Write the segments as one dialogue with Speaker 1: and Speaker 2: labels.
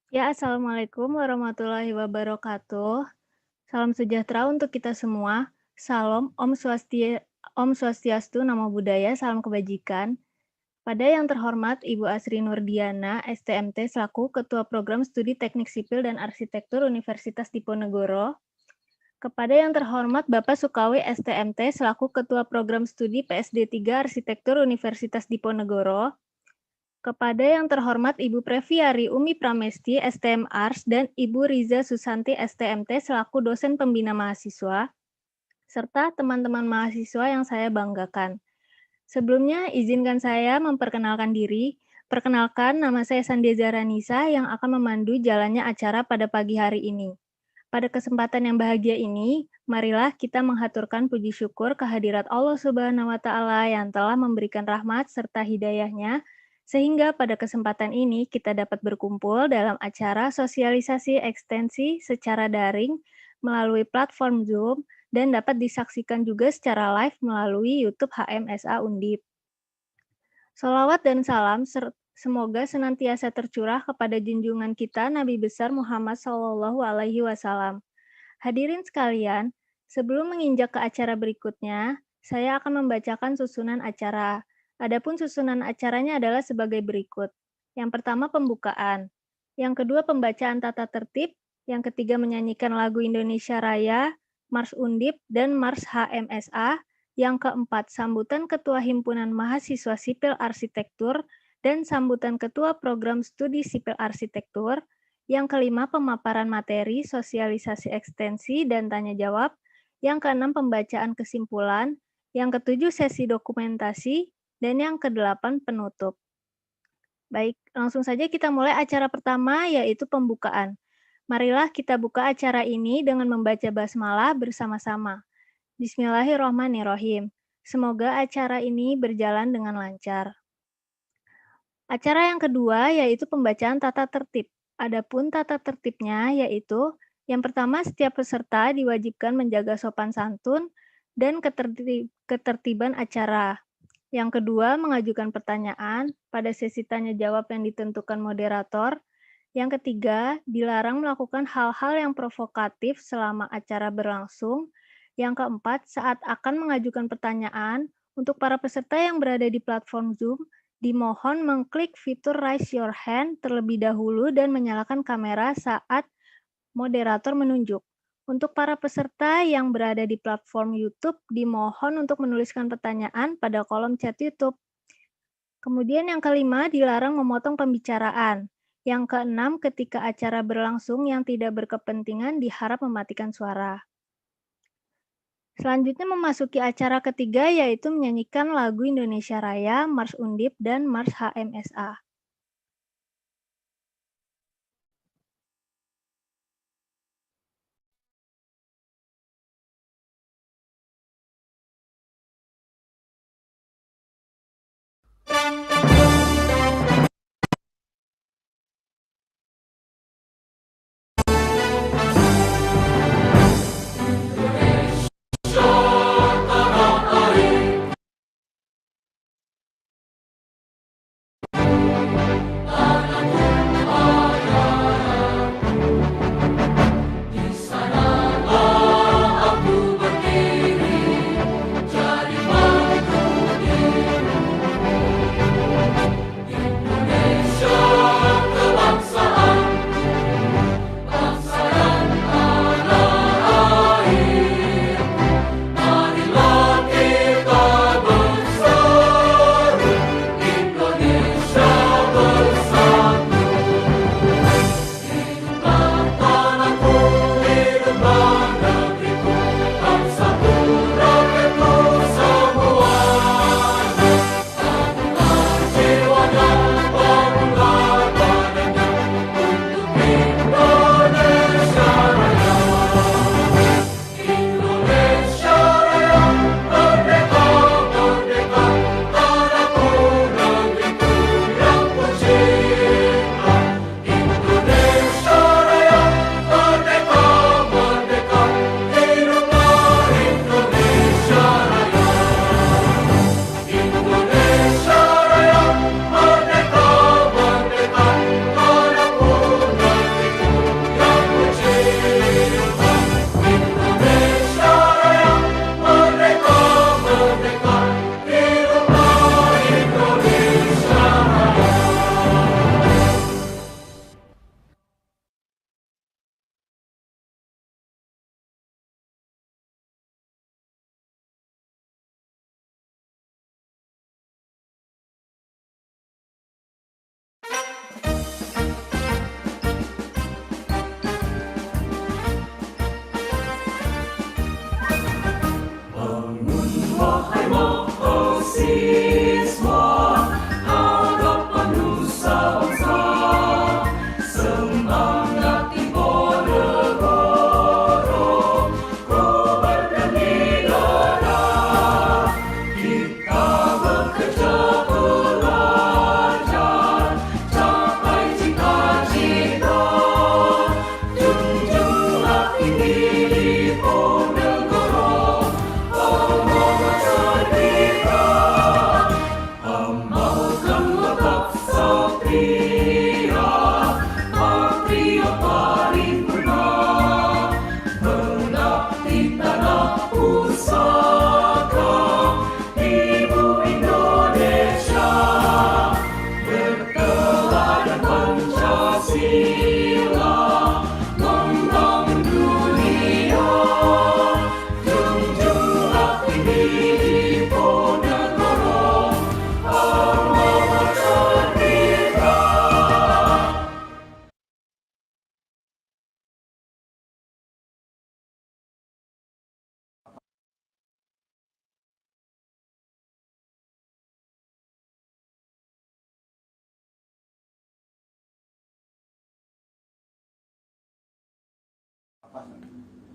Speaker 1: Ya, Assalamualaikum warahmatullahi wabarakatuh. Salam sejahtera untuk kita semua. Salam, Om Swastiastu, Namo Buddhaya, salam kebajikan. Pada yang terhormat Ibu Asri Nurdiana, STMT, selaku Ketua Program Studi Teknik Sipil dan Arsitektur Universitas Diponegoro. Kepada yang terhormat Bapak Sukawi, STMT, selaku Ketua Program Studi PSD 3 Arsitektur Universitas Diponegoro. Kepada yang terhormat Ibu Previari Umi Pramesti, STM Ars, dan Ibu Riza Susanti, STMT, selaku dosen pembina mahasiswa, serta teman-teman mahasiswa yang saya banggakan. Sebelumnya, izinkan saya memperkenalkan diri. Perkenalkan, nama saya Sandia Ranisa yang akan memandu jalannya acara pada pagi hari ini. Pada kesempatan yang bahagia ini, marilah kita menghaturkan puji syukur kehadirat Allah Subhanahu wa Ta'ala yang telah memberikan rahmat serta hidayahnya, sehingga pada kesempatan ini kita dapat berkumpul dalam acara sosialisasi ekstensi secara daring melalui platform Zoom dan dapat disaksikan juga secara live melalui YouTube HMSA Undip. Sholawat dan salam semoga senantiasa tercurah kepada junjungan kita Nabi besar Muhammad SAW. Hadirin sekalian, sebelum menginjak ke acara berikutnya, saya akan membacakan susunan acara. Adapun susunan acaranya adalah sebagai berikut. Yang pertama pembukaan, yang kedua pembacaan tata tertib, yang ketiga menyanyikan lagu Indonesia Raya, Mars Undip, dan Mars HMSA, yang keempat sambutan Ketua Himpunan Mahasiswa Sipil Arsitektur, dan sambutan Ketua Program Studi Sipil Arsitektur, yang kelima pemaparan materi, sosialisasi ekstensi, dan tanya jawab, yang keenam pembacaan kesimpulan, yang ketujuh sesi dokumentasi, dan yang kedelapan penutup. Baik, langsung saja kita mulai acara pertama, yaitu pembukaan. Marilah kita buka acara ini dengan membaca basmalah bersama-sama. Bismillahirrohmanirrohim. Semoga acara ini berjalan dengan lancar. Acara yang kedua yaitu pembacaan tata tertib. Adapun tata tertibnya yaitu yang pertama setiap peserta diwajibkan menjaga sopan santun dan ketertiban acara. Yang kedua, mengajukan pertanyaan pada sesi tanya jawab yang ditentukan moderator. Yang ketiga, dilarang melakukan hal-hal yang provokatif selama acara berlangsung. Yang keempat, saat akan mengajukan pertanyaan, untuk para peserta yang berada di platform Zoom, dimohon mengklik fitur Raise Your Hand terlebih dahulu dan menyalakan kamera saat moderator menunjuk. Untuk para peserta yang berada di platform YouTube, dimohon untuk menuliskan pertanyaan pada kolom chat YouTube. Kemudian yang kelima, dilarang memotong pembicaraan. Yang keenam, ketika acara berlangsung yang tidak berkepentingan diharap mematikan suara. Selanjutnya memasuki acara ketiga yaitu menyanyikan lagu Indonesia Raya, Mars Undip, dan Mars HMSA.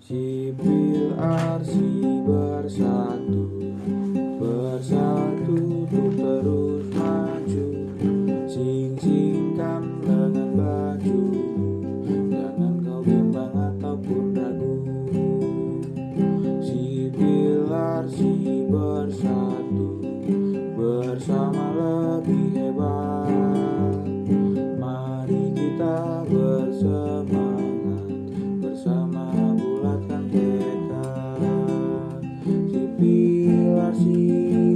Speaker 2: Sipil arsi bersatu, bersatu untuk terus maju. Sing-singkan lengan baju, jangan kau bimbang ataupun ragu. Sipil arsi bersatu, bersama lebih hebat. Mari kita bersemangat, bersama bulatkan tekad. Sipil arsi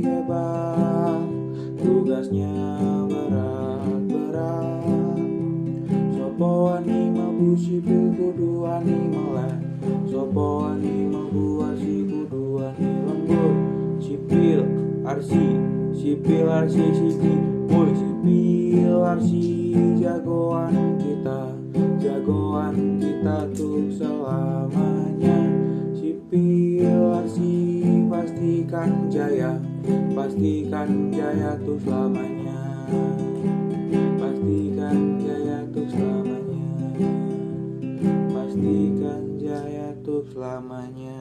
Speaker 2: hebat, tugasnya berat-berat. Sopo wani mabu sipil kudu wani melek, sopo wani mabu arsi kudu wani lembur. Sipil arsi, sipil arsi sipil, mulai sipil arsi jagoan kita tuh selamanya. Sipil arsi pastikan jaya tuh selamanya. Pastikan jaya tuh selamanya. Pastikan jaya tuh selamanya.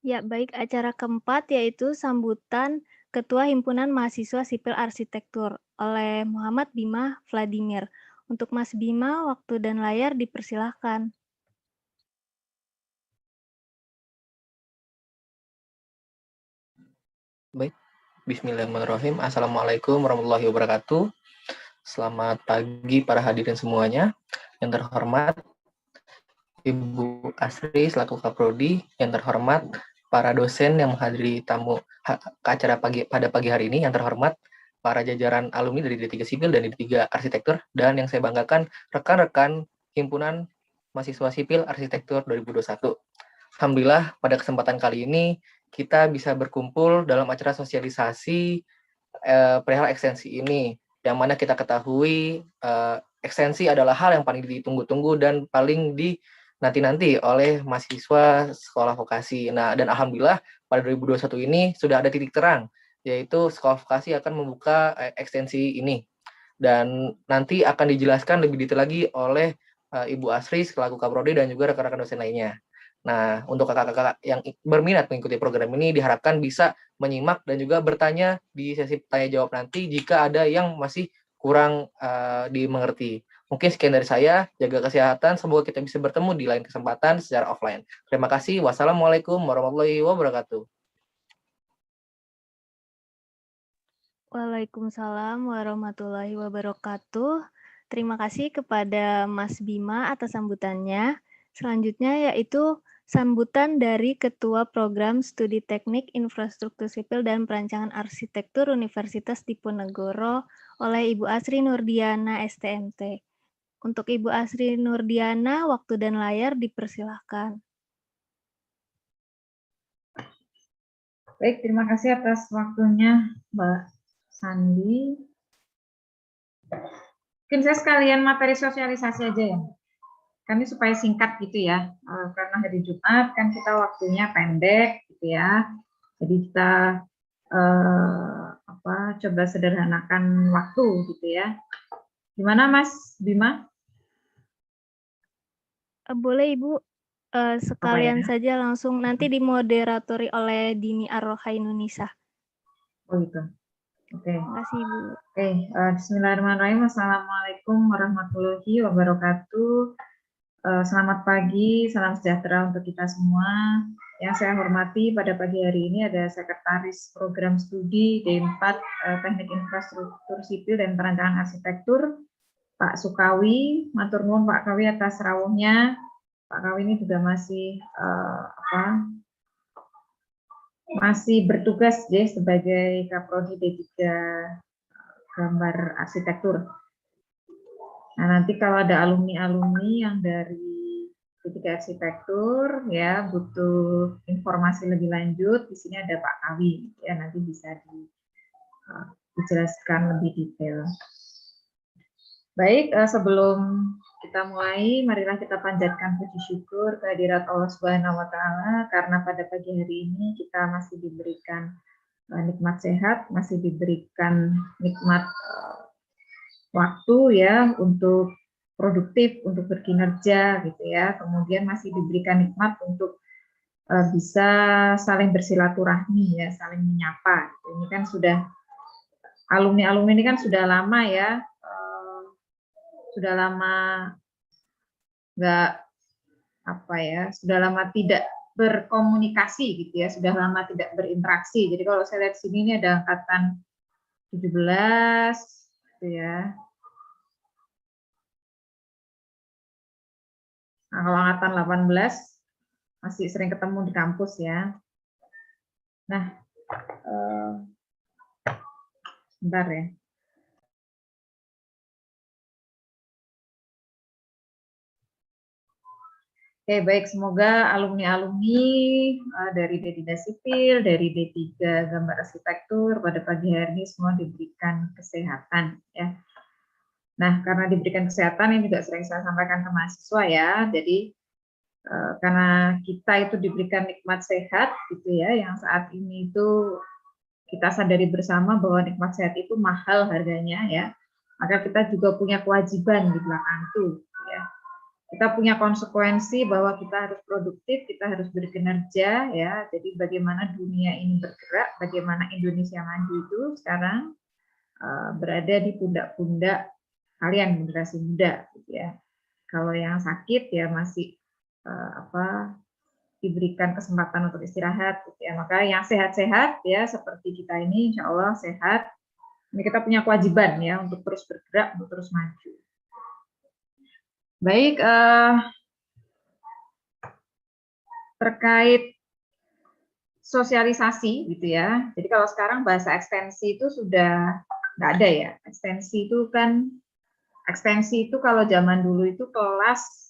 Speaker 1: Ya, baik. Acara keempat yaitu sambutan Ketua Himpunan Mahasiswa Sipil Arsitektur oleh Muhammad Bima Vladimir. Untuk Mas Bima, waktu dan layar dipersilahkan.
Speaker 3: Baik, bismillahirrahmanirrahim. Assalamualaikum warahmatullahi wabarakatuh. Selamat pagi para hadirin semuanya. Yang terhormat Ibu Asri selaku Kaprodi, yang terhormat para dosen yang menghadiri tamu ke acara pada pagi hari ini, yang terhormat para jajaran alumni dari D3 Sipil dan D3 Arsitektur, dan yang saya banggakan rekan-rekan Himpunan Mahasiswa Sipil Arsitektur 2021. Alhamdulillah pada kesempatan kali ini kita bisa berkumpul dalam acara sosialisasi perihal ekstensi ini, yang mana kita ketahui ekstensi adalah hal yang paling ditunggu-tunggu dan paling nanti oleh mahasiswa sekolah vokasi. Nah, dan alhamdulillah pada 2021 ini sudah ada titik terang, yaitu sekolah vokasi akan membuka ekstensi ini. Dan nanti akan dijelaskan lebih detail lagi oleh Ibu Asri selaku Kaprodi dan juga rekan-rekan dosen lainnya. Nah, untuk kakak-kakak yang berminat mengikuti program ini diharapkan bisa menyimak dan juga bertanya di sesi tanya jawab nanti jika ada yang masih kurang dimengerti. Mungkin sekian dari saya, jaga kesehatan, semoga kita bisa bertemu di lain kesempatan secara offline. Terima kasih, wassalamualaikum warahmatullahi wabarakatuh.
Speaker 1: Waalaikumsalam warahmatullahi wabarakatuh. Terima kasih kepada Mas Bima atas sambutannya. Selanjutnya yaitu sambutan dari Ketua Program Studi Teknik Infrastruktur Sipil dan Perancangan Arsitektur Universitas Diponegoro oleh Ibu Asri Nurdiana, STMT. Untuk Ibu Asri Nurdiana, waktu dan layar dipersilahkan.
Speaker 4: Baik, terima kasih atas waktunya Mbak Sandi. Mungkin saya sekalian materi sosialisasi aja ya. Kami supaya singkat gitu ya. Karena hari Jumat kan kita waktunya pendek gitu ya. Jadi kita coba sederhanakan waktu gitu ya. Gimana Mas Bima?
Speaker 1: Boleh Ibu, sekalian saja langsung nanti dimoderatori oleh Dini Ar-Rohainunisa.
Speaker 4: Oh gitu. Oke.
Speaker 1: Terima kasih Ibu.
Speaker 4: Oke, bismillahirrahmanirrahim. Assalamualaikum warahmatullahi wabarakatuh. Selamat pagi, salam sejahtera untuk kita semua. Yang saya hormati pada pagi hari ini ada Sekretaris Program Studi D4 Teknik Infrastruktur Sipil dan Perancangan Arsitektur, Pak Sukawi. Matur nuwun Pak Kawi atas rawuhnya. Pak Kawi ini juga masih bertugas ya sebagai Kaprodi D3 Gambar Arsitektur. Nah, nanti kalau ada alumni-alumni yang dari D3 Arsitektur ya butuh informasi lebih lanjut, di sini ada Pak Kawi ya, nanti bisa dijelaskan lebih detail. Baik, sebelum kita mulai, marilah kita panjatkan puji syukur kehadirat Allah Subhanahu wa taala karena pada pagi hari ini kita masih diberikan nikmat sehat, masih diberikan nikmat waktu ya untuk produktif, untuk berkinerja gitu ya. Kemudian masih diberikan nikmat untuk bisa saling bersilaturahmi ya, saling menyapa. Ini kan sudah alumni-alumni ini kan sudah lama ya, sudah lama nggak apa ya, sudah lama tidak berkomunikasi gitu ya, sudah lama tidak berinteraksi. Jadi kalau saya lihat sini ini ada angkatan 17 gitu ya. Nah, kalau angkatan 18 masih sering ketemu di kampus ya. Nah, bentar ya. Oke, baik. Semoga alumni-alumni dari D3 Sipil, dari D3 Gambar Arsitektur pada pagi hari ini semua diberikan kesehatan ya. Nah, karena diberikan kesehatan ini juga sering saya sampaikan ke mahasiswa ya. Jadi karena kita itu diberikan nikmat sehat gitu ya, yang saat ini itu kita sadari bersama bahwa nikmat sehat itu mahal harganya ya. Maka kita juga punya kewajiban di belakang itu ya. Kita punya konsekuensi bahwa kita harus produktif, kita harus berkinerja ya. Jadi bagaimana dunia ini bergerak, bagaimana Indonesia maju itu sekarang berada di pundak-pundak kalian generasi muda gitu ya. Kalau yang sakit ya masih diberikan kesempatan untuk istirahat gitu ya. Maka yang sehat-sehat ya seperti kita ini insya Allah sehat. Ini kita punya kewajiban ya untuk terus bergerak, untuk terus maju. Baik, terkait sosialisasi gitu ya. Jadi kalau sekarang bahasa ekstensi itu sudah nggak ada ya. Ekstensi itu kalau zaman dulu itu kelas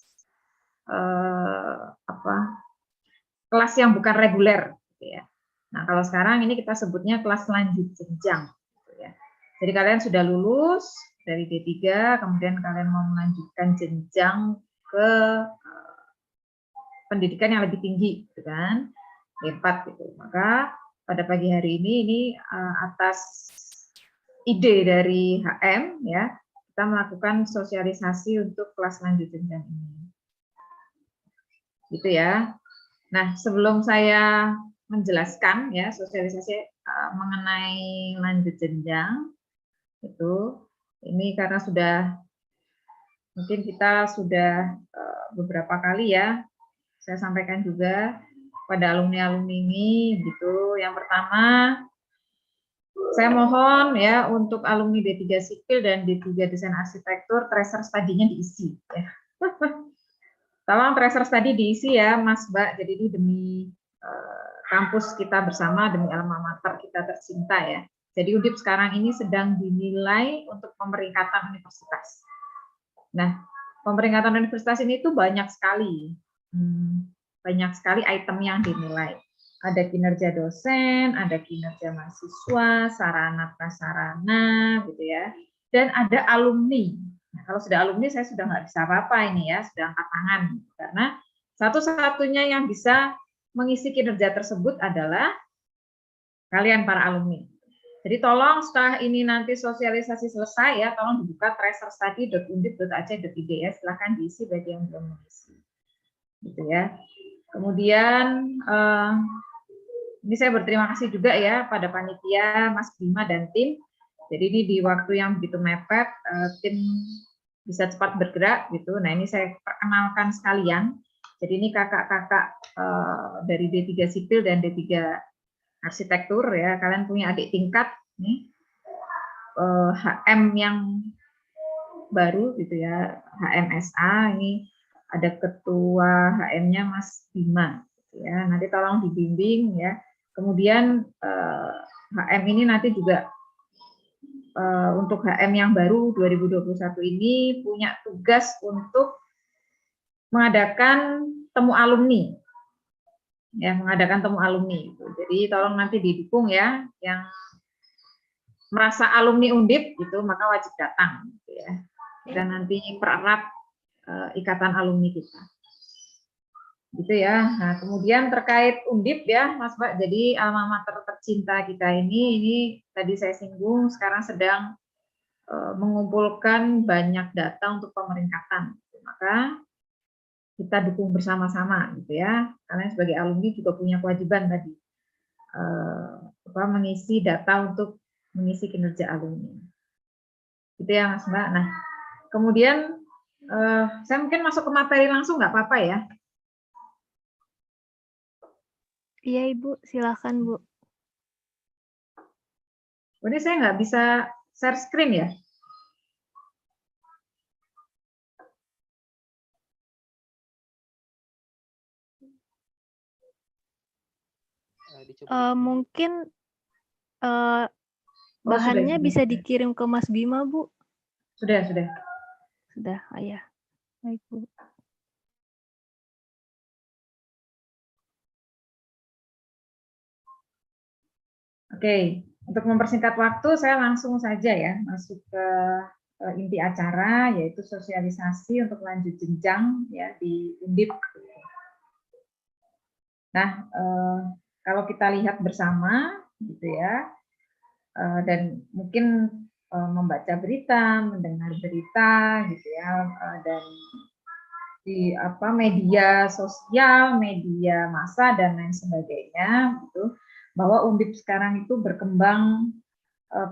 Speaker 4: kelas yang bukan reguler gitu ya. Nah, kalau sekarang ini kita sebutnya kelas lanjut jenjang gitu ya. Jadi kalian sudah lulus dari D3, kemudian kalian mau melanjutkan jenjang ke pendidikan yang lebih tinggi gitu kan. D4 gitu. Maka pada pagi hari ini atas ide dari HM ya, kita melakukan sosialisasi untuk kelas lanjut jenjang ini. Gitu ya. Nah, sebelum saya menjelaskan ya sosialisasi mengenai lanjut jenjang itu, ini karena sudah mungkin kita sudah beberapa kali ya saya sampaikan juga pada alumni-alumni ini gitu. Yang pertama, saya mohon ya untuk alumni D3 Sipil dan D3 Desain Arsitektur tracer study-nya diisi ya. Tolong tracer study diisi ya Mas Mbak. Jadi ini demi kampus kita bersama, demi alma mater kita tercinta ya. Jadi Undip sekarang ini sedang dinilai untuk pemeringkatan universitas. Nah, pemeringkatan universitas ini tuh banyak sekali item yang dinilai. Ada kinerja dosen, ada kinerja mahasiswa, sarana prasarana gitu ya. Dan ada alumni. Nah, kalau sudah alumni saya sudah nggak bisa apa-apa ini ya, sudah angkat tangan. Karena satu-satunya yang bisa mengisi kinerja tersebut adalah kalian para alumni. Jadi tolong setelah ini nanti sosialisasi selesai ya, tolong dibuka tracerstudy.undip.ac.id ya, silahkan diisi bagi yang belum mengisi. Gitu ya. Kemudian ini saya berterima kasih juga ya pada panitia Mas Bima dan tim. Jadi ini di waktu yang begitu mepet, tim bisa cepat bergerak gitu. Nah ini saya perkenalkan sekalian. Jadi ini kakak-kakak dari D3 Sipil dan D3 Arsitektur ya. Kalian punya adik tingkat nih, HM yang baru gitu ya, HMSA. Ini ada ketua HM-nya Mas Bima gitu ya. Nanti tolong dibimbing ya. Kemudian HM ini nanti juga untuk HM yang baru 2021 ini punya tugas untuk mengadakan temu alumni. Ya, mengadakan temu alumni gitu. Jadi tolong nanti didukung ya, yang merasa alumni Undip gitu maka wajib datang gitu ya. Dan nanti pererat ikatan alumni kita. Gitu ya. Nah, kemudian terkait Undip ya, Mas Pak. Jadi alma mater tercinta kita ini tadi saya singgung sekarang sedang mengumpulkan banyak data untuk pemeringkatan. Maka kita dukung bersama-sama gitu ya. Karena sebagai alumni juga punya kewajiban tadi mengisi data untuk mengisi kinerja alumni. Gitu ya Mas Mbak. Nah, kemudian saya mungkin masuk ke materi langsung nggak apa-apa ya?
Speaker 1: Iya Ibu, silakan Bu.
Speaker 4: Ini saya nggak bisa share screen ya?
Speaker 1: Mungkin bahannya
Speaker 4: sudah.
Speaker 1: bisa dikirim ke Mas Bima, Bu.
Speaker 4: Sudah.
Speaker 1: Sudah, ayah. Baik, Bu.
Speaker 4: Oke, untuk mempersingkat waktu saya langsung saja ya masuk ke inti acara, yaitu sosialisasi untuk lanjut jenjang ya di Undip. Nah, kalau kita lihat bersama gitu ya, dan mungkin membaca berita, mendengar berita gitu ya, dan di media sosial, media massa dan lain sebagainya gitu, bahwa Undip sekarang itu berkembang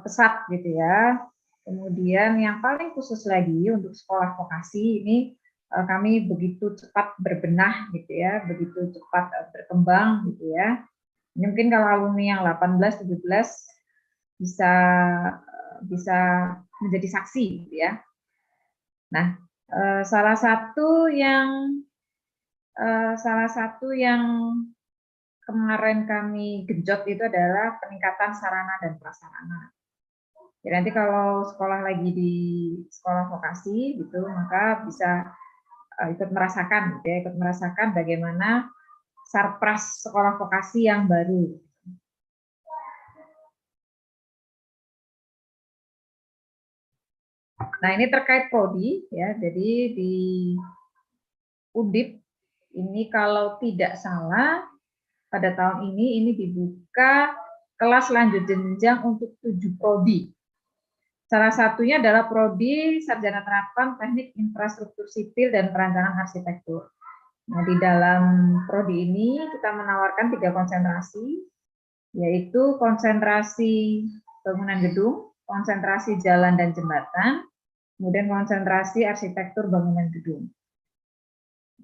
Speaker 4: pesat gitu ya. Kemudian yang paling khusus lagi untuk sekolah vokasi ini kami begitu cepat berbenah gitu ya, begitu cepat berkembang gitu ya. Ini mungkin kalau alumni yang 18, 17 bisa menjadi saksi gitu ya. Nah, salah satu yang kemarin kami genjot itu adalah peningkatan sarana dan prasarana. Jadi nanti kalau sekolah lagi di sekolah vokasi gitu, maka bisa ikut merasakan, gitu ya, ikut merasakan bagaimana sarpras sekolah vokasi yang baru. Nah ini terkait prodi ya, jadi di Undip ini kalau tidak salah pada tahun ini dibuka kelas lanjut jenjang untuk 7 prodi. Salah satunya adalah prodi Sarjana Terapan Teknik Infrastruktur Sipil dan Perancangan Arsitektur. Nah, di dalam prodi ini kita menawarkan 3 konsentrasi, yaitu konsentrasi bangunan gedung, konsentrasi jalan dan jembatan, kemudian konsentrasi arsitektur bangunan gedung.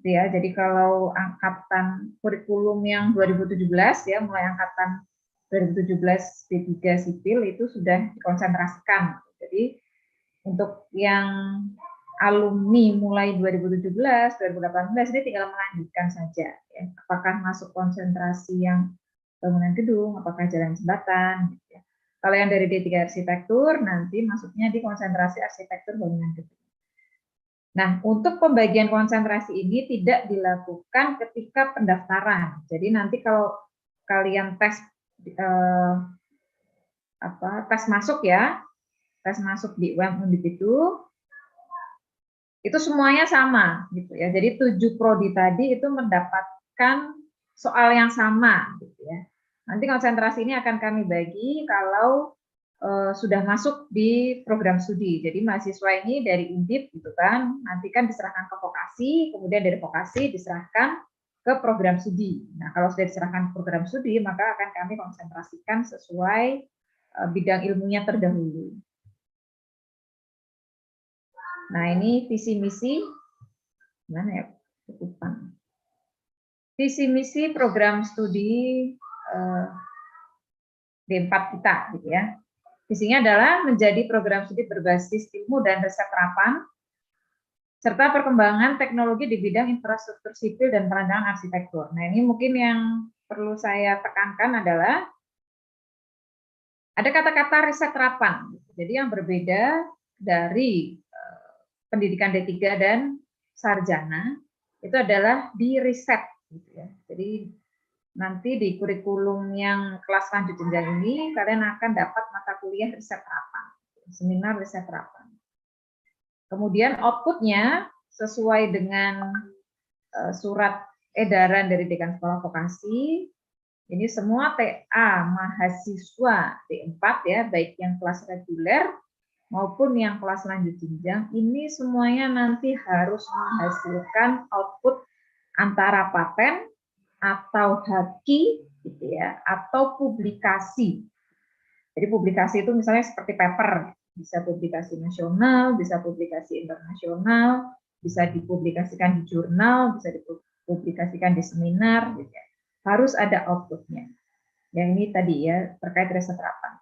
Speaker 4: Ya, jadi kalau angkatan kurikulum yang 2017 ya, mulai angkatan 2017 D3 sipil itu sudah dikonsentrasikan. Jadi untuk yang alumni mulai 2017, 2018 ini tinggal melanjutkan saja. Ya. Apakah masuk konsentrasi yang bangunan gedung, apakah jalan jembatan. Gitu ya. Kalau yang dari D3 arsitektur, nanti masuknya di konsentrasi arsitektur bangunan gedung. Nah, untuk pembagian konsentrasi ini tidak dilakukan ketika pendaftaran. Jadi nanti kalau kalian tes masuk ya, tes masuk di UM Undip itu semuanya sama gitu ya. Jadi 7 prodi tadi itu mendapatkan soal yang sama gitu ya. Nanti konsentrasi ini akan kami bagi kalau sudah masuk di program studi. Jadi mahasiswa ini dari Undip gitu kan, nanti kan diserahkan ke vokasi, kemudian dari vokasi diserahkan ke program studi. Nah, kalau sudah diserahkan ke program studi, maka akan kami konsentrasikan sesuai bidang ilmunya terdahulu. Nah, ini visi misi mana ya? Cukupan. Visi misi program studi D4 kita gitu ya. Visinya adalah menjadi program studi berbasis ilmu dan riset terapan serta perkembangan teknologi di bidang infrastruktur sipil dan perancangan arsitektur. Nah, ini mungkin yang perlu saya tekankan adalah ada kata-kata riset terapan. Jadi yang berbeda dari pendidikan D3 dan sarjana itu adalah di riset gitu ya. Jadi nanti di kurikulum yang kelas lanjut jenjang ini kalian akan dapat mata kuliah riset terapan, seminar riset terapan. Kemudian outputnya sesuai dengan surat edaran dari Dekan Sekolah Vokasi, ini semua TA mahasiswa D4 ya, baik yang kelas reguler maupun yang kelas lanjut jenjang, ini semuanya nanti harus menghasilkan output antara paten atau haki gitu ya, atau publikasi. Jadi publikasi itu misalnya seperti paper, bisa publikasi nasional, bisa publikasi internasional, bisa dipublikasikan di jurnal, bisa dipublikasikan di seminar gitu ya. Harus ada outputnya. Yang ini tadi ya, terkait riset terapan.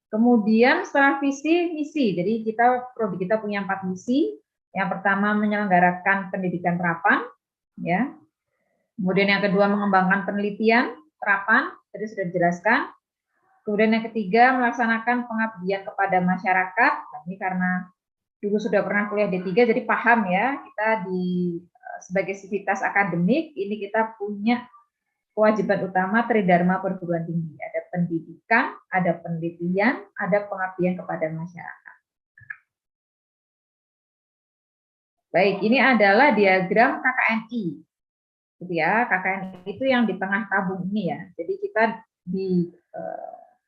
Speaker 4: Kemudian setelah visi, misi. Jadi prodi kita punya 4 misi. Yang pertama menyelenggarakan pendidikan terapan, ya. Kemudian yang kedua mengembangkan penelitian terapan, tadi sudah dijelaskan. Kemudian yang ketiga melaksanakan pengabdian kepada masyarakat. Nah, ini karena dulu sudah pernah kuliah D3, jadi paham ya. Kita sebagai sivitas akademik ini kita punya kewajiban utama tridharma perguruan tinggi. Ada pendidikan, ada penelitian, ada pengabdian kepada masyarakat. Baik, ini adalah diagram KKNI. Gitu ya, KKNI itu yang di tengah tabung ini ya. Jadi kita di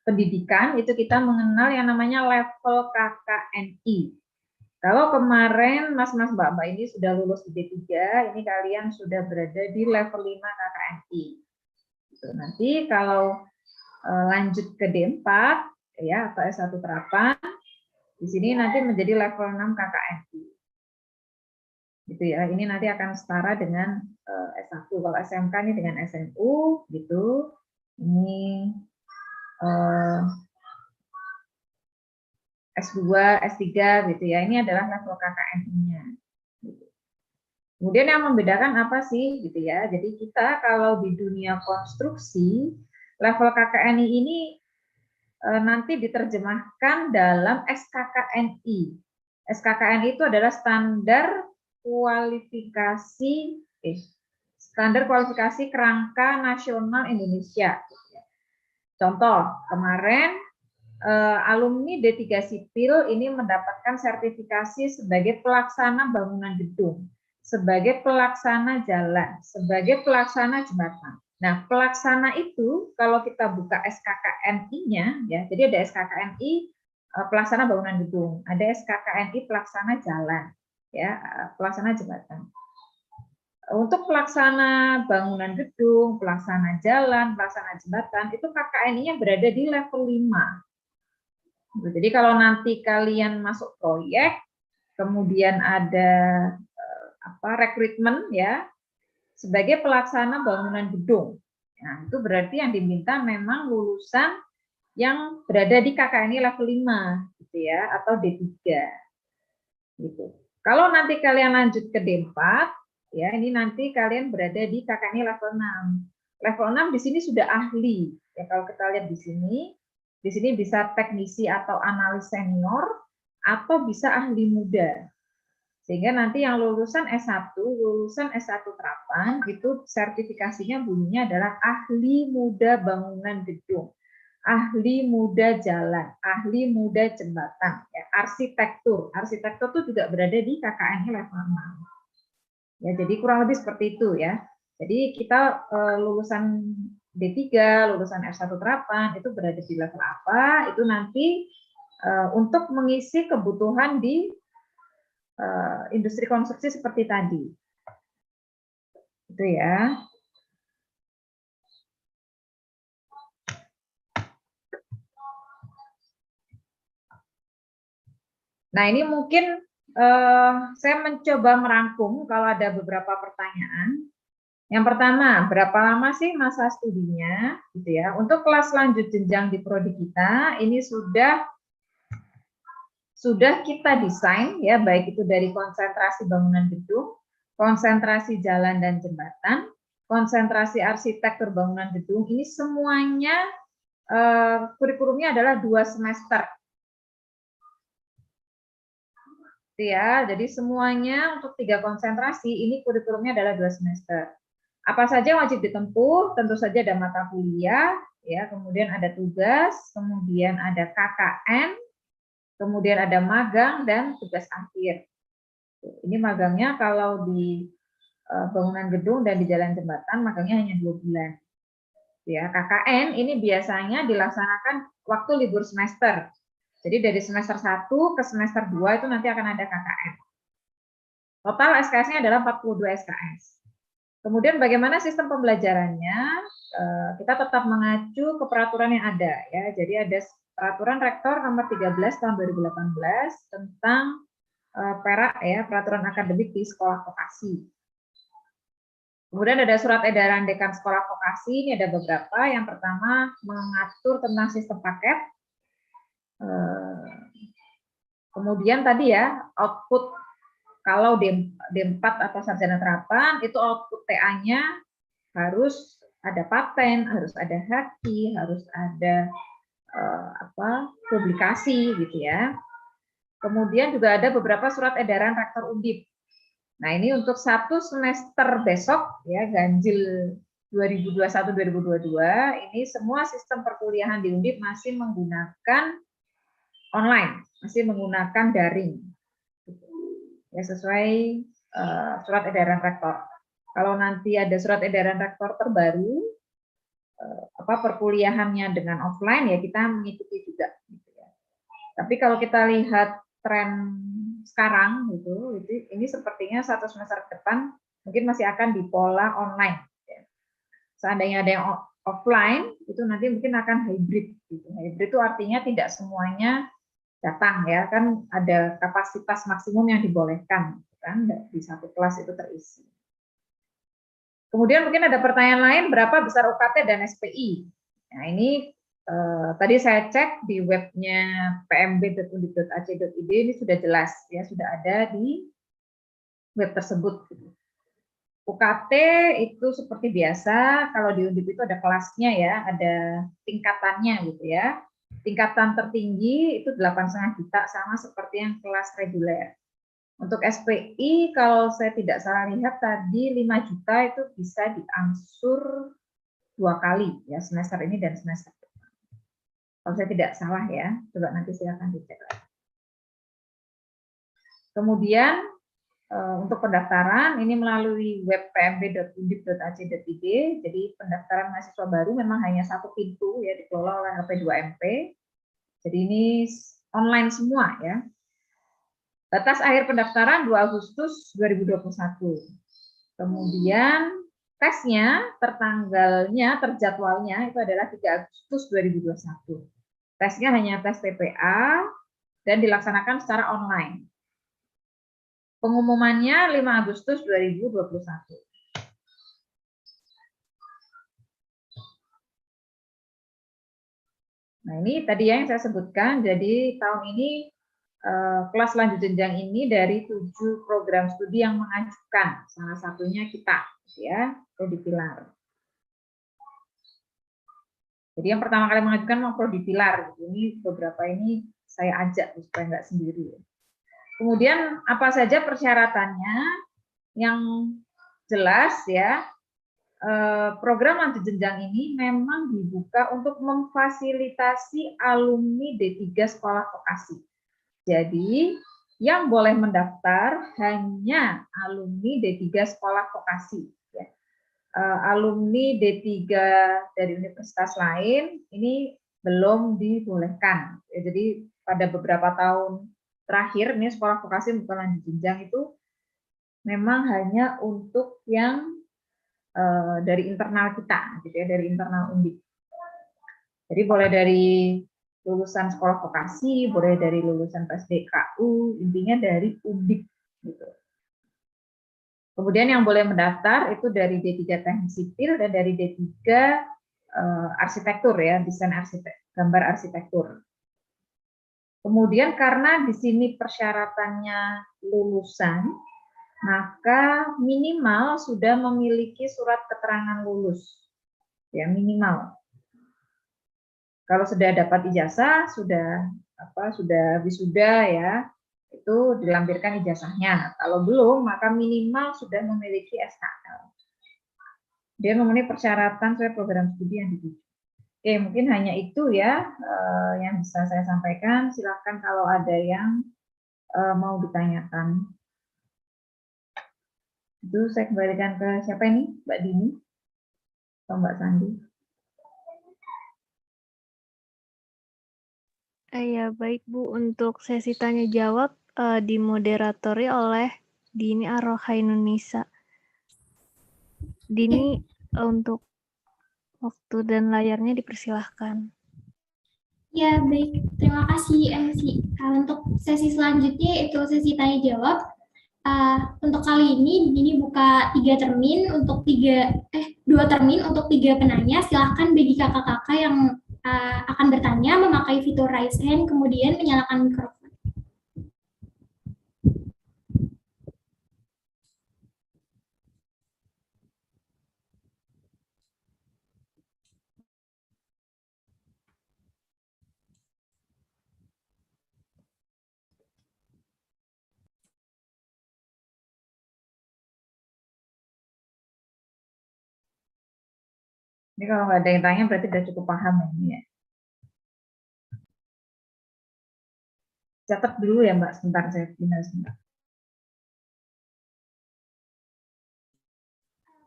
Speaker 4: pendidikan itu kita mengenal yang namanya level KKNI. Kalau kemarin mas-mas mbak-mbak ini sudah lulus di D3, ini kalian sudah berada di level 5 KKNI. Nanti kalau lanjut ke D4 ya atau S1 terapan, di sini nanti menjadi level 6 KKNI. Gitu ya. Ini nanti akan setara dengan S1. Kalau SMK ini dengan SNU gitu. Ini S2, S3 gitu ya. Ini adalah level KKNI-nya. Kemudian yang membedakan apa sih gitu ya. Jadi kita kalau di dunia konstruksi, level KKNI ini nanti diterjemahkan dalam SKKNI. SKKNI itu adalah standar kualifikasi kerangka nasional Indonesia. Contoh, kemarin alumni D3 Sipil ini mendapatkan sertifikasi sebagai pelaksana bangunan gedung, sebagai pelaksana jalan, sebagai pelaksana jembatan. Nah, pelaksana itu kalau kita buka SKKNI-nya ya, jadi ada SKKNI pelaksana bangunan gedung, ada SKKNI pelaksana jalan, ya, pelaksana jembatan. Untuk pelaksana bangunan gedung, pelaksana jalan, pelaksana jembatan, itu KKNI-nya berada di level 5. Jadi kalau nanti kalian masuk proyek, kemudian ada rekrutmen ya, sebagai pelaksana bangunan gedung. Nah, itu berarti yang diminta memang lulusan yang berada di KKNI level 5 gitu ya, atau D3. Gitu. Kalau nanti kalian lanjut ke D4 ya, ini nanti kalian berada di KKNI level 6. Level 6 di sini sudah ahli. Ya, kalau kita lihat di sini bisa teknisi atau analis senior atau bisa ahli muda. Sehingga nanti yang lulusan S1 terapan itu sertifikasinya bunyinya adalah ahli muda bangunan gedung, ahli muda jalan, ahli muda jembatan, ya, arsitektur. Arsitektur itu juga berada di KKNI level 6. Ya, jadi kurang lebih seperti itu ya. Jadi kita lulusan D3, lulusan S1 terapan itu berada di level apa? Itu nanti untuk mengisi kebutuhan di industri konstruksi seperti tadi. Itu ya. Nah, ini mungkin saya mencoba merangkum kalau ada beberapa pertanyaan. Yang pertama, berapa lama sih masa studinya? Gitu ya. Untuk kelas lanjut jenjang di prodi kita, ini sudah kita desain ya, baik itu dari konsentrasi bangunan gedung, konsentrasi jalan dan jembatan, konsentrasi arsitektur bangunan gedung, ini semuanya kurikulumnya adalah 2 semester. Ya, jadi semuanya untuk 3 konsentrasi ini kurikulumnya adalah 2 semester. Apa saja yang wajib ditempuh? Tentu saja ada mata kuliah, ya, kemudian ada tugas, kemudian ada KKN, kemudian ada magang dan tugas akhir. Ini magangnya kalau di bangunan gedung dan di jalan jembatan, makanya hanya 2 bulan. Ya, KKN ini biasanya dilaksanakan waktu libur semester. Jadi dari semester 1 ke semester 2 itu nanti akan ada KKN. Total SKS-nya adalah 42 SKS. Kemudian bagaimana sistem pembelajarannya? Kita tetap mengacu ke peraturan yang ada, ya. Jadi ada peraturan rektor nomor 13 tahun 2018 tentang PERA, ya, peraturan akademik di sekolah vokasi. Kemudian ada surat edaran dekan sekolah vokasi, ini ada beberapa. Yang pertama mengatur tentang sistem paket. Kemudian tadi ya, output kalau D4 atau sarjana terapan, itu output TA-nya harus ada paten, harus ada haki, harus ada publikasi gitu ya. Kemudian juga ada beberapa surat edaran rektor Undip. Nah, ini untuk 1 semester besok ya, ganjil 2021-2022, ini semua sistem perkuliahan di Undip masih menggunakan online, masih menggunakan daring. Ya, sesuai surat edaran rektor. Kalau nanti ada surat edaran rektor terbaru, perkuliahannya dengan offline, ya kita mengikuti juga. Gitu ya. Tapi kalau kita lihat tren sekarang gitu, ini sepertinya 1 semester ke depan mungkin masih akan di pola online. Ya. Seandainya ada yang offline, itu nanti mungkin akan hybrid. Gitu. Hybrid itu artinya tidak semuanya datang, ya, kan ada kapasitas maksimum yang dibolehkan, kan, di 1 kelas itu terisi. Kemudian mungkin ada pertanyaan lain, berapa besar UKT dan SPI? Nah, ini tadi saya cek di webnya pmb.undip.ac.id, ini sudah jelas, ya, sudah ada di web tersebut. UKT itu seperti biasa, kalau di Undip itu ada kelasnya, ya, ada tingkatannya gitu ya. Tingkatan tertinggi itu 8,5 juta, sama seperti yang kelas reguler. Untuk SPI, kalau saya tidak salah lihat tadi 5 juta itu bisa diangsur 2 kali, ya, semester ini dan semester depan. Kalau saya tidak salah, ya, coba nanti silakan dicek. Kemudian untuk pendaftaran ini melalui web pmb.undip.ac.id. Jadi pendaftaran mahasiswa baru memang hanya 1 pintu, ya, dikelola oleh LP2MP. Jadi ini online semua, ya. Batas akhir pendaftaran 2 Agustus 2021. Kemudian tesnya terjadwalnya itu adalah 3 Agustus 2021. Tesnya hanya tes TPA dan dilaksanakan secara online. Pengumumannya 5 Agustus 2021. Nah, ini tadi yang saya sebutkan. Jadi tahun ini kelas lanjut jenjang ini dari 7 program studi yang mengajukan, salah satunya kita, ya, Prodi Pilar. Jadi yang pertama kali mengajukan mau Prodi Pilar. Ini beberapa ini saya ajak supaya nggak sendiri. Kemudian apa saja persyaratannya? Yang jelas, ya, program lanjut jenjang ini memang dibuka untuk memfasilitasi alumni D3 sekolah vokasi. Jadi yang boleh mendaftar hanya alumni D3 sekolah vokasi. Ya. Alumni D3 dari universitas lain ini belum dibolehkan. Ya, jadi pada beberapa tahun terakhir ini sekolah vokasi bukan lanjut jenjang itu memang hanya untuk yang dari internal kita, gitu ya, dari internal Undip. Jadi boleh dari lulusan sekolah vokasi, boleh dari lulusan PSDKU, intinya dari Undip. Gitu. Kemudian yang boleh mendaftar itu dari D3 Teknik Sipil dan dari D3 Arsitektur, ya, desain gambar arsitektur. Kemudian karena di sini persyaratannya lulusan, maka minimal sudah memiliki surat keterangan lulus, ya, minimal. Kalau sudah dapat ijazah, sudah wisuda, ya, itu dilampirkan ijazahnya. Kalau belum, maka minimal sudah memiliki SKL. Dia memenuhi persyaratan sesuai program studi yang dituju. Oke, mungkin hanya itu, ya, yang bisa saya sampaikan. Silakan kalau ada yang mau ditanyakan. Itu saya kembalikan ke siapa ini? Mbak Dini atau Mbak Sandi?
Speaker 1: Ya, baik Bu. Untuk sesi tanya jawab dimoderatori oleh Dini Ar-Rohainunisa. Dini, untuk waktu dan layarnya dipersilahkan.
Speaker 5: Ya, baik. Terima kasih MC. Untuk sesi selanjutnya yaitu sesi tanya jawab. Untuk kali ini buka 2 termin untuk 3 penanya. Silahkan bagi kakak-kakak yang akan bertanya memakai fitur raise hand, kemudian menyalakan mikrofon.
Speaker 4: Ini kalau nggak ada yang tanya berarti udah cukup paham ini ya. Catat dulu ya Mbak, sebentar saya tinggal sebentar.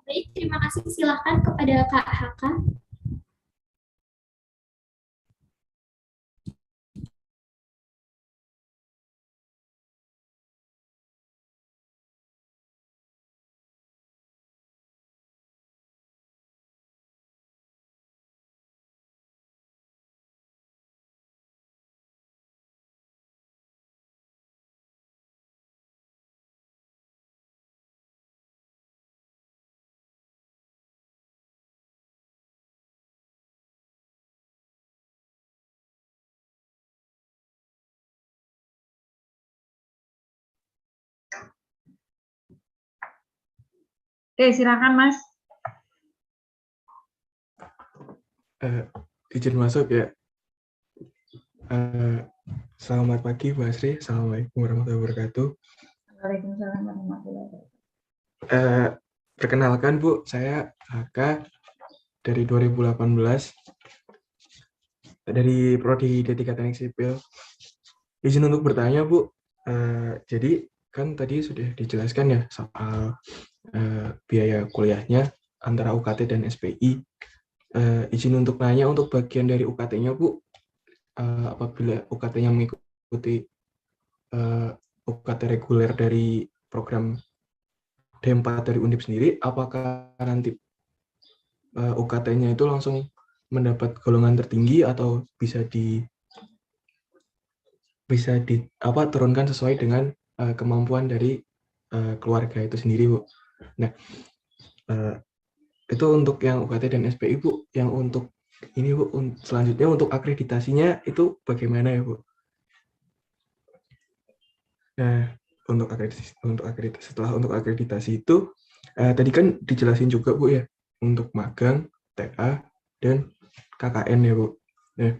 Speaker 5: Baik, terima kasih. Silahkan kepada Kak Haka.
Speaker 4: Oke, silakan Mas.
Speaker 2: Izin masuk ya. Selamat pagi Bu Asri. Assalamualaikum warahmatullahi wabarakatuh.
Speaker 4: Waalaikumsalam warahmatullahi wabarakatuh.
Speaker 2: Perkenalkan Bu, saya Haka dari 2018 dari Prodi D3 Teknik Sipil. Izin untuk bertanya Bu. Jadi kan tadi sudah dijelaskan ya soal biaya kuliahnya antara UKT dan SPI. Izin untuk nanya untuk bagian dari UKT-nya Bu, apabila UKT-nya mengikuti UKT reguler dari program D4 dari Undip sendiri, apakah nanti UKT-nya itu langsung mendapat golongan tertinggi atau bisa turunkan sesuai dengan kemampuan dari keluarga itu sendiri, Bu. Nah, itu untuk yang UKT dan SPI, Bu. Yang untuk ini, Bu, selanjutnya untuk akreditasinya itu bagaimana ya, Bu? Nah, setelah akreditasi itu tadi kan dijelasin juga Bu ya untuk magang, TA, dan KKN ya Bu. Nah,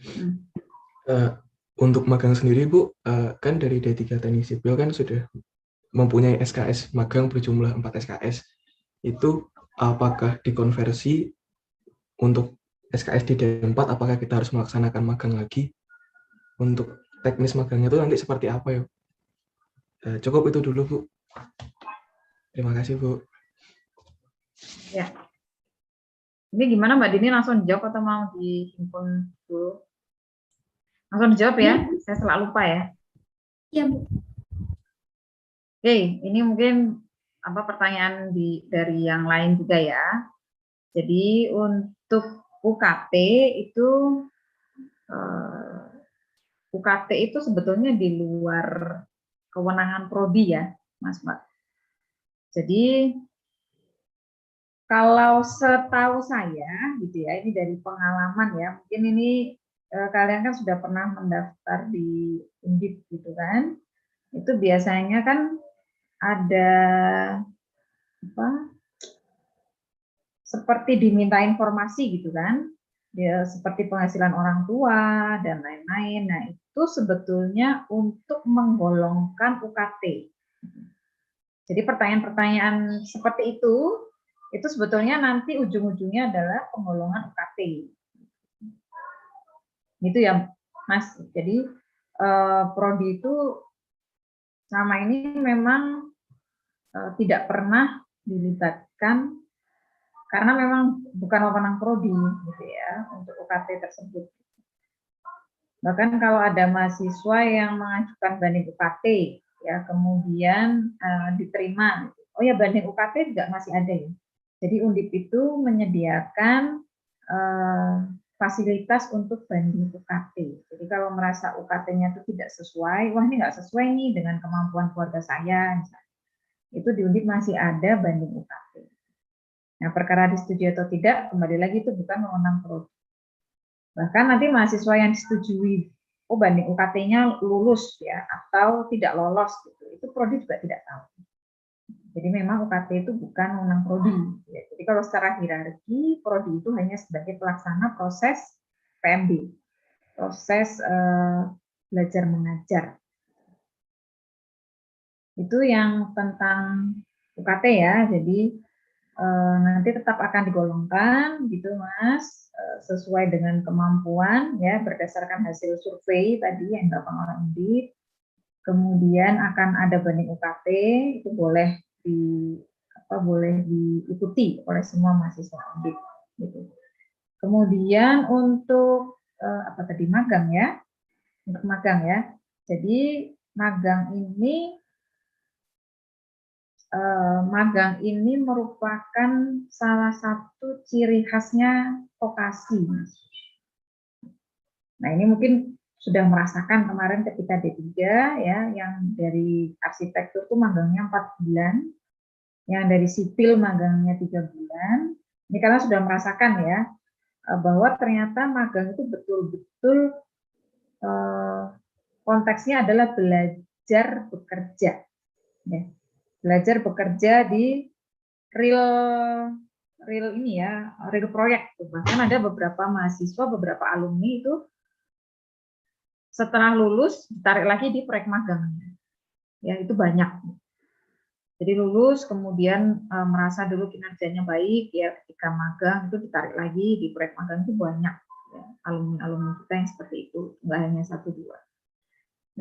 Speaker 2: untuk magang sendiri Bu, kan dari D3 Teknik Sipil kan sudah mempunyai SKS magang berjumlah 4 SKS. Itu apakah dikonversi untuk SKS di D4, apakah kita harus melaksanakan magang lagi? Untuk teknis magangnya itu nanti seperti apa ya? Cukup itu dulu Bu. Terima kasih Bu.
Speaker 4: Ya. Ini gimana Mbak Dini, langsung jawab atau mau dihimpun dulu? Langsung dijawab ya, saya selalu lupa ya.
Speaker 5: Ya Bu.
Speaker 4: Oke, ini mungkin pertanyaan dari yang lain juga ya. Jadi untuk UKT itu sebetulnya di luar kewenangan prodi ya, Mas Mbak. Jadi kalau setahu saya gitu ya, ini dari pengalaman ya, mungkin ini kalian kan sudah pernah mendaftar di Undip gitu kan. Itu biasanya kan ada seperti diminta informasi gitu kan, ya, seperti penghasilan orang tua dan lain-lain. Nah itu sebetulnya untuk menggolongkan UKT. Jadi pertanyaan-pertanyaan seperti itu sebetulnya nanti ujung-ujungnya adalah penggolongan UKT. Gitu ya Mas. Jadi prodi itu selama ini memang tidak pernah dilibatkan karena memang bukan wewenang prodi gitu ya untuk UKT tersebut. Bahkan kalau ada mahasiswa yang mengajukan banding UKT ya kemudian diterima, oh ya banding UKT juga masih ada ya. Jadi Undip itu menyediakan fasilitas untuk banding UKT. Jadi kalau merasa UKT-nya itu tidak sesuai, wah ini nggak sesuai nih dengan kemampuan keluarga saya, itu di Undip masih ada banding UKT. Nah, perkara disetujui atau tidak, kembali lagi itu bukan wewenang prodi. Bahkan nanti mahasiswa yang disetujui, oh banding UKT-nya lulus ya atau tidak lolos, gitu, itu prodi juga tidak tahu. Jadi memang UKT itu bukan wewenang prodi. Ya. Jadi kalau secara hierarki, prodi itu hanya sebagai pelaksana proses PMB, proses belajar mengajar. Itu yang tentang UKT ya. Jadi nanti tetap akan digolongkan, gitu Mas, sesuai dengan kemampuan ya berdasarkan hasil survei tadi yang dilakukan oleh Undip. Kemudian akan ada banding UKT, itu boleh diikuti oleh semua mahasiswa Undip. Gitu. Kemudian untuk magang ya, untuk magang ya. Jadi magang ini merupakan salah satu ciri khasnya vokasi. Nah ini mungkin sudah merasakan kemarin ketika D3 ya, yang dari arsitektur itu magangnya 4 bulan, yang dari sipil magangnya 3 bulan. Ini karena sudah merasakan ya, bahwa ternyata magang itu betul-betul konteksnya adalah belajar bekerja. Ya. Belajar bekerja di real proyek. Bahkan ada beberapa mahasiswa, beberapa alumni itu setelah lulus ditarik lagi di proyek magangnya. Ya, itu banyak. Jadi lulus kemudian merasa dulu kinerjanya baik ya, ketika magang itu ditarik lagi di proyek magang, itu banyak ya, alumni kita yang seperti itu, nggak hanya 1-2.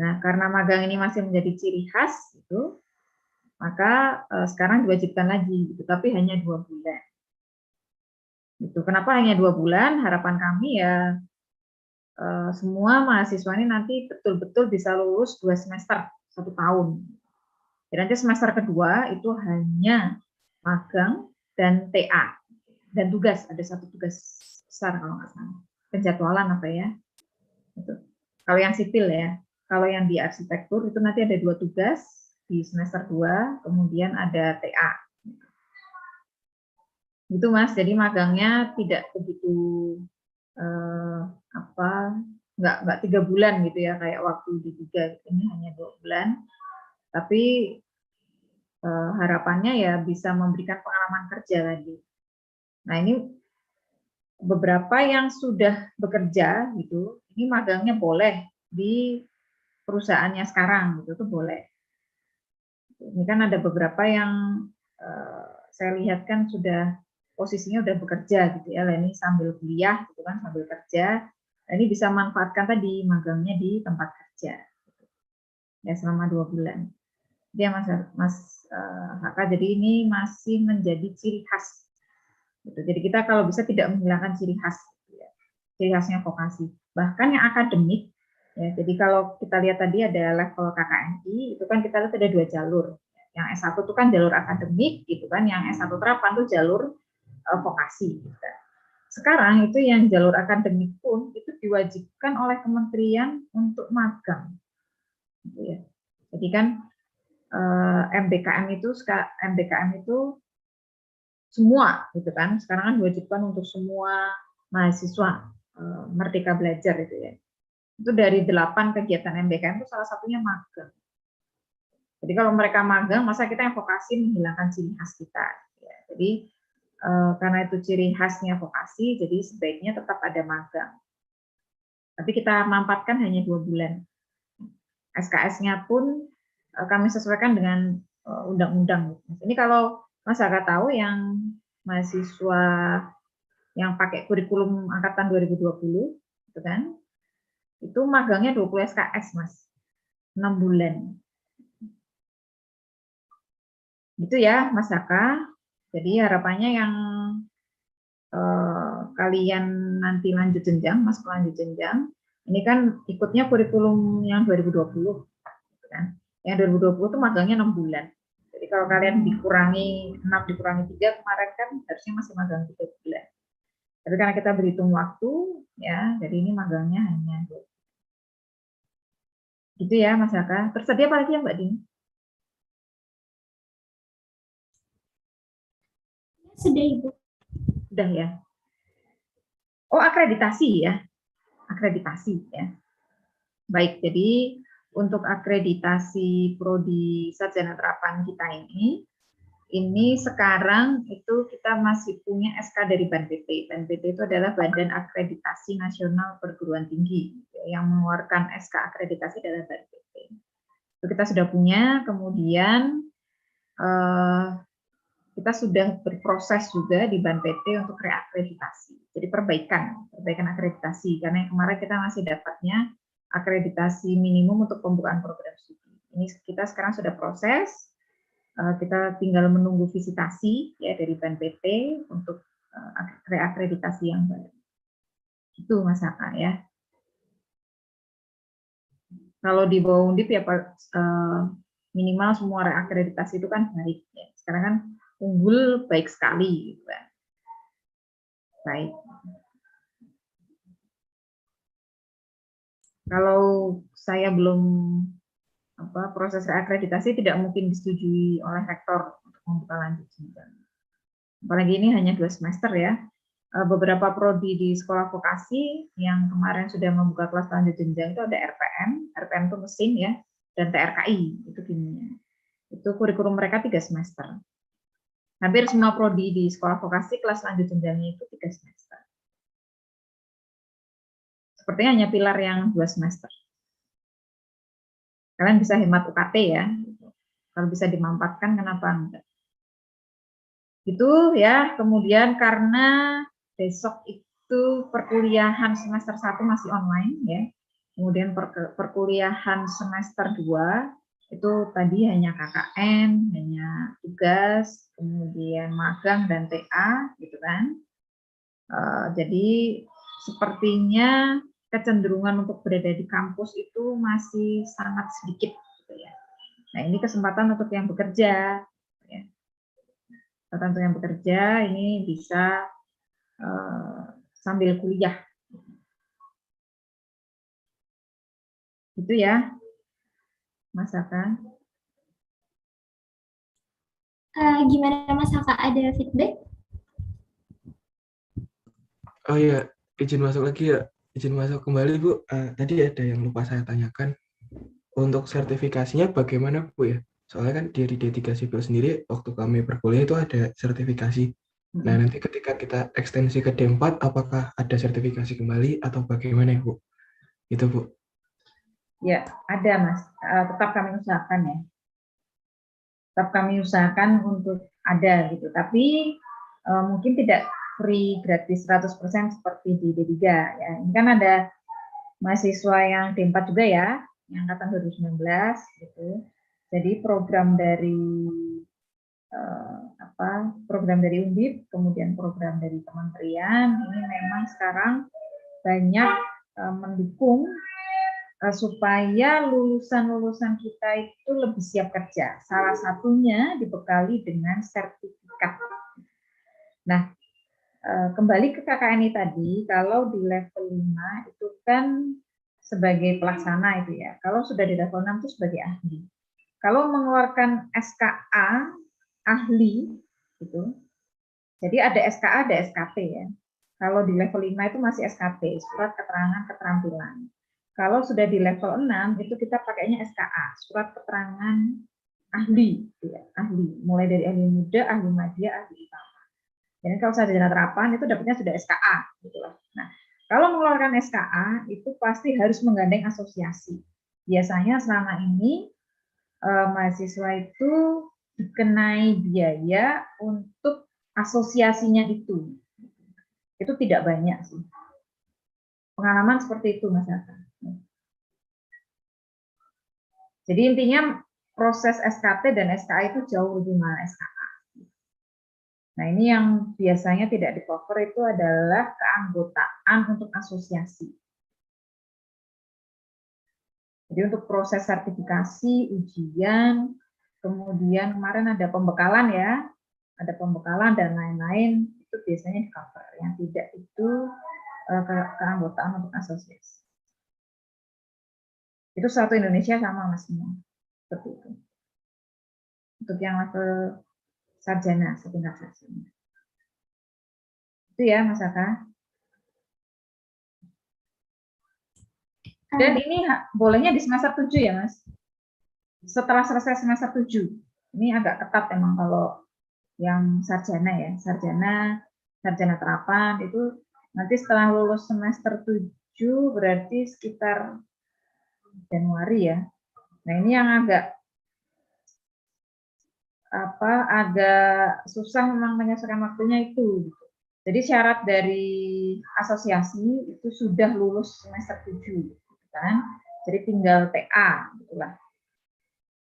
Speaker 4: Nah, karena magang ini masih menjadi ciri khas itu, maka sekarang diwajibkan lagi, gitu, tapi hanya 2 bulan. Gitu. Kenapa hanya 2 bulan? Harapan kami ya semua mahasiswa ini nanti betul-betul bisa lulus 2 semester, 1 tahun. Jadi nanti semester kedua itu hanya magang dan TA dan tugas, ada 1 tugas besar kalau nggak salah. Penjadwalan apa ya? Itu. Kalau yang sipil ya, kalau yang di arsitektur itu nanti ada 2 tugas di semester 2, kemudian ada TA. Gitu Mas, jadi magangnya tidak begitu nggak 3 bulan gitu ya kayak waktu di 3, ini hanya 2 bulan. Tapi harapannya ya bisa memberikan pengalaman kerja lagi. Nah ini beberapa yang sudah bekerja gitu, ini magangnya boleh di perusahaannya sekarang gitu tuh boleh. Ini kan ada beberapa yang saya lihat kan sudah posisinya udah bekerja gitu ya, ini sambil kuliah gitu kan, sambil kerja. Nah, ini bisa manfaatkan tadi magangnya di tempat kerja ya selama 2 bulan. Dia Mas Haka, jadi ini masih menjadi ciri khas. Gitu. Jadi kita kalau bisa tidak menghilangkan ciri khas, gitu ya. Ciri khasnya vokasi. Bahkan yang akademik, ya, jadi kalau kita lihat tadi ada level KKNI, itu kan kita lihat ada 2 jalur. Yang S1 itu kan jalur akademik, gitu kan. Yang S1 terapan itu jalur vokasi. Gitu. Sekarang itu yang jalur akademik pun itu diwajibkan oleh kementerian untuk magang. Gitu ya. Jadi kan MBKM itu semua gitu kan, sekarang kan diwajibkan untuk semua mahasiswa Merdeka Belajar itu ya. Itu dari 8 kegiatan MBKM itu salah satunya magang. Jadi kalau mereka magang, masa kita yang vokasi menghilangkan ciri khas kita. Ya. Jadi karena itu ciri khasnya vokasi, jadi sebaiknya tetap ada magang. Tapi kita mampatkan hanya 2 bulan. SKS-nya pun kami sesuaikan dengan undang-undang. Ini kalau Mas Haka tahu yang mahasiswa yang pakai kurikulum angkatan 2020, gitu kan? Itu magangnya 20 SKS, Mas. 6 bulan. Gitu ya, Mas Haka. Jadi harapannya yang kalian nanti lanjut jenjang, masuk lanjut jenjang, ini kan ikutnya kurikulum yang 2020, kan? Yang 2020 itu magangnya 6 bulan. Jadi kalau kalian dikurangi 6 dikurangi 3 kemarin kan harusnya masih magang 3 bulan. Tapi karena kita berhitung waktu, ya, jadi ini magangnya hanya 2. Gitu ya, Mas Aka. Terus tadi apa lagi ya, Mbak Dini?
Speaker 5: Sudah, Ibu.
Speaker 4: Sudah ya. Oh, akreditasi ya. Akreditasi ya. Baik, jadi untuk akreditasi prodi sarjana terapan kita ini sekarang itu kita masih punya SK dari BANPT. BANPT itu adalah Badan Akreditasi Nasional Perguruan Tinggi. Yang mengeluarkan SK akreditasi adalah BANPT. Itu kita sudah punya, kemudian kita sudah berproses juga di BANPT untuk reakreditasi. Jadi perbaikan akreditasi. Karena yang kemarin kita masih dapatnya akreditasi minimum untuk pembukaan program studi. Ini kita sekarang sudah proses, kita tinggal menunggu visitasi ya dari BANPT untuk reakreditasi yang baru. Itu Mas Aka ya. Kalau di bawah Undip ya minimal semua reakreditasi itu kan baik ya. Sekarang kan unggul baik sekali gitu kan. Baik. Kalau saya belum proses reakreditasi tidak mungkin disetujui oleh rektor untuk membuka lanjut jenjang. Apalagi ini hanya 2 semester ya. Beberapa prodi di sekolah vokasi yang kemarin sudah membuka kelas lanjut jenjang itu ada RPM itu mesin ya, dan TRKI itu kimia. Itu kurikulum mereka 3 semester. Hampir semua prodi di sekolah vokasi kelas lanjut jenjangnya itu 3 semester. Sepertinya hanya pilar yang 2 semester. Kalian bisa hemat UKT ya. Kalau bisa dimanfaatkan, kenapa enggak? Itu ya, kemudian karena besok itu perkuliahan semester 1 masih online ya. Kemudian perkuliahan semester 2 itu tadi hanya KKN, hanya tugas, kemudian magang dan TA gitu kan. Jadi sepertinya kecenderungan untuk berada di kampus itu masih sangat sedikit gitu ya. Nah, ini kesempatan untuk yang bekerja ya. Kesempatan untuk yang bekerja ini bisa sambil kuliah. Itu ya, Mas Aka.
Speaker 5: Gimana Mas Aka, ada feedback?
Speaker 2: Oh iya, izin masuk lagi ya. Izin masuk kembali Bu. Tadi ada yang lupa saya tanyakan. Untuk sertifikasinya bagaimana Bu ya? Soalnya kan dari D3 Sipil sendiri waktu kami berkuliah itu ada sertifikasi. Nah, nanti ketika kita ekstensi ke D4 apakah ada sertifikasi kembali atau bagaimana ya Bu? Itu Bu.
Speaker 4: Ya, ada Mas. Tetap kami usahakan ya. Tetap kami usahakan untuk ada gitu. Tapi mungkin tidak free gratis 100% seperti di D3 ya. Ini kan ada mahasiswa yang D4 juga ya, yang angkatan 2019 gitu. Jadi program dari program dari Undip, kemudian program dari kementerian ini memang sekarang banyak mendukung supaya lulusan-lulusan kita itu lebih siap kerja. Salah satunya dibekali dengan sertifikat. Nah, kembali ke KKNI tadi, kalau di level 5 itu kan sebagai pelaksana itu ya. Kalau sudah di level 6 itu sebagai ahli. Kalau mengeluarkan SKA ahli gitu. Jadi ada SKA, ada SKP ya. Kalau di level 5 itu masih SKP, surat keterangan keterampilan. Kalau sudah di level 6 itu kita pakainya SKA, surat keterangan ahli, ya, ahli. Mulai dari ahli muda, ahli madya, ahli utama. Jadi kalau sarjana terapan itu dapatnya sudah SKA, gitu loh. Nah, kalau mengeluarkan SKA itu pasti harus menggandeng asosiasi. Biasanya selama ini mahasiswa itu dikenai biaya untuk asosiasinya itu. Itu tidak banyak sih. Pengalaman seperti itu, Mas Aka. Jadi intinya proses SKT dan SKA itu jauh lebih mahal SKA. Nah, ini yang biasanya tidak di-cover itu adalah keanggotaan untuk asosiasi. Jadi untuk proses sertifikasi, ujian, kemudian kemarin ada pembekalan ya, ada pembekalan dan lain-lain, itu biasanya di-cover. Yang tidak itu keanggotaan untuk asosiasi. Itu satu Indonesia sama Mas semua. Seperti itu. Untuk yang level sarjana, setingkat sarjana. Itu ya Mas Aka. Dan ini bolehnya di semester 7 ya Mas. Setelah selesai semester 7. Ini agak ketat emang kalau yang sarjana ya. Sarjana terapan itu nanti setelah lulus semester 7 berarti sekitar Januari ya. Nah, ini yang agak susah memang menyesuaikan waktunya itu. Jadi syarat dari asosiasi itu sudah lulus semester 7 kan. Jadi tinggal TA gitulah.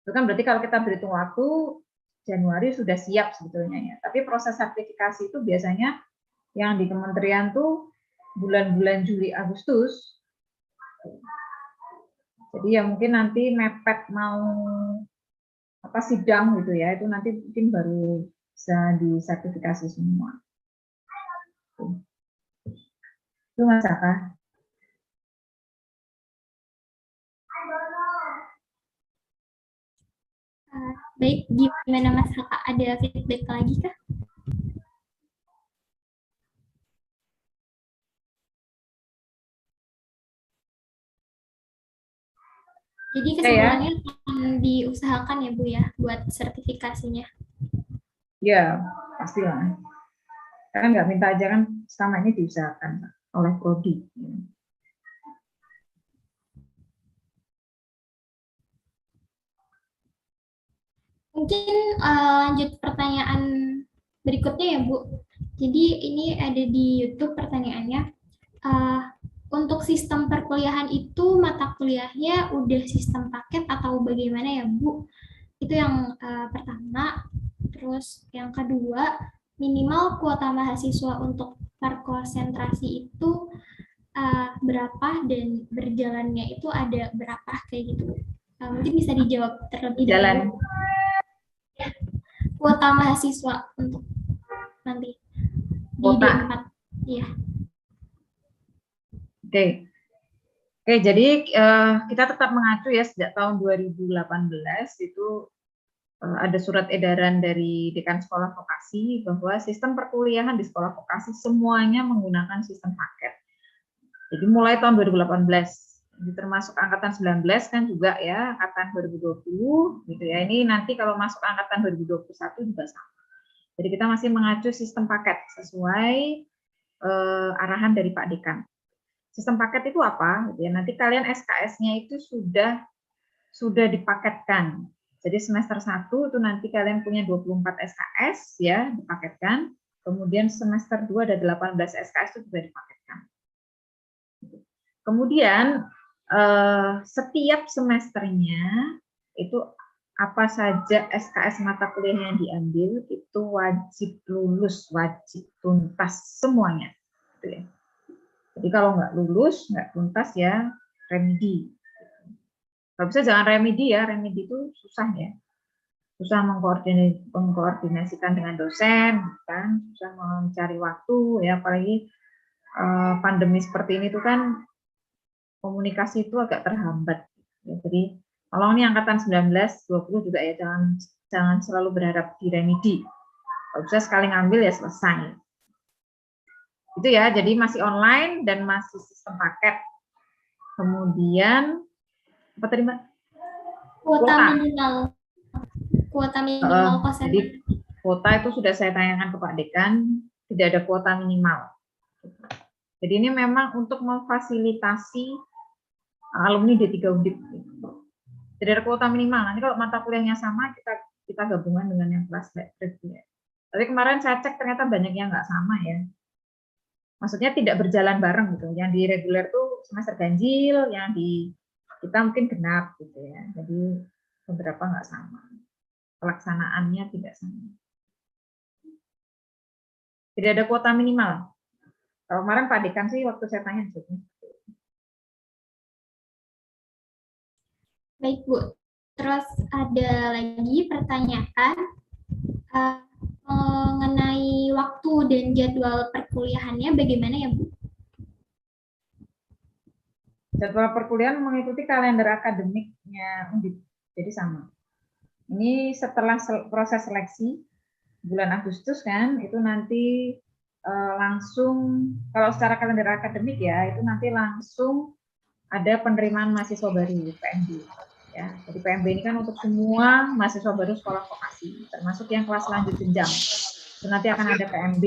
Speaker 4: Itu kan berarti kalau kita berhitung waktu Januari sudah siap sebetulnya ya. Tapi proses sertifikasi itu biasanya yang di kementerian tuh bulan-bulan Juli Agustus. Jadi ya mungkin nanti mepet mau sidang gitu ya, itu nanti mungkin baru bisa disertifikasi semua. Itu Mas Aka.
Speaker 5: Baik, gimana Mas Aka? Ada feedback lagi kah? Jadi kesimpulannya akan diusahakan ya Bu ya buat sertifikasinya.
Speaker 4: Ya, pastilah. Karena nggak minta aja kan selama ini diusahakan oleh Prodi.
Speaker 5: Mungkin lanjut pertanyaan berikutnya ya Bu. Jadi ini ada di YouTube pertanyaannya. Untuk sistem perkuliahan itu mata kuliahnya udah sistem paket atau bagaimana ya Bu? Itu yang pertama. Terus yang kedua, minimal kuota mahasiswa untuk perkonsentrasi itu berapa dan berjalannya itu ada berapa kayak gitu. Mungkin bisa dijawab terlebih dahulu. Kuota mahasiswa untuk nanti di D4. Iya.
Speaker 4: Oke, jadi kita tetap mengacu ya sejak tahun 2018 itu ada surat edaran dari Dekan Sekolah Vokasi bahwa sistem perkuliahan di sekolah vokasi semuanya menggunakan sistem paket. Jadi mulai tahun 2018, termasuk angkatan 19 kan juga ya, angkatan 2020 gitu ya. Ini nanti kalau masuk angkatan 2021 juga sama. Jadi kita masih mengacu sistem paket sesuai arahan dari Pak Dekan. Sistem paket itu apa? Ya, nanti kalian SKS-nya itu sudah dipaketkan. Jadi semester 1 itu nanti kalian punya 24 SKS ya, dipaketkan. Kemudian semester 2 ada 18 SKS itu juga dipaketkan. Kemudian setiap semesternya itu apa saja SKS mata kuliah yang diambil itu wajib lulus, wajib tuntas semuanya. Gitu ya. Jadi kalau nggak lulus, nggak tuntas ya remedi. Kalau bisa jangan remedi ya, remedi itu susah ya. Susah mengkoordinasikan dengan dosen, kan? Susah mencari waktu, ya apalagi pandemi seperti ini tuh kan komunikasi itu agak terhambat. Ya, jadi kalau ini angkatan 19, 20 juga ya jangan selalu berharap di remedi. Kalau bisa sekali ngambil ya selesai. Itu ya, jadi masih online dan masih sistem paket. Kemudian apa tadi Mbak?
Speaker 5: Kuota minimal kosan.
Speaker 4: Jadi kuota itu sudah saya tanyakan ke Pak Dekan, tidak ada kuota minimal. Jadi ini memang untuk memfasilitasi alumni D3 Undip. Tidak ada kuota minimal. Nanti kalau mata kuliahnya sama kita gabungan dengan yang kelas reguler. Tapi kemarin saya cek ternyata banyak yang nggak sama ya. Maksudnya tidak berjalan bareng gitu. Yang di reguler tuh semester ganjil, yang di kita mungkin genap gitu ya. Jadi beberapa nggak sama. Pelaksanaannya tidak sama. Tidak ada kuota minimal. Kalau kemarin Pak Dekan sih waktu saya tanya jawabnya.
Speaker 5: Baik, Bu. Terus ada lagi pertanyaan mengenai waktu dan jadwal perkuliahannya bagaimana ya, Bu?
Speaker 4: Jadwal perkuliahan mengikuti kalender akademiknya Undip, jadi sama. Ini setelah proses seleksi bulan Agustus kan, itu nanti langsung, kalau secara kalender akademik ya, itu nanti langsung ada penerimaan mahasiswa baru PMB. Ya, jadi PMB ini kan untuk semua mahasiswa baru sekolah vokasi, termasuk yang kelas lanjut jenjang. Itu nanti akan ada PMB.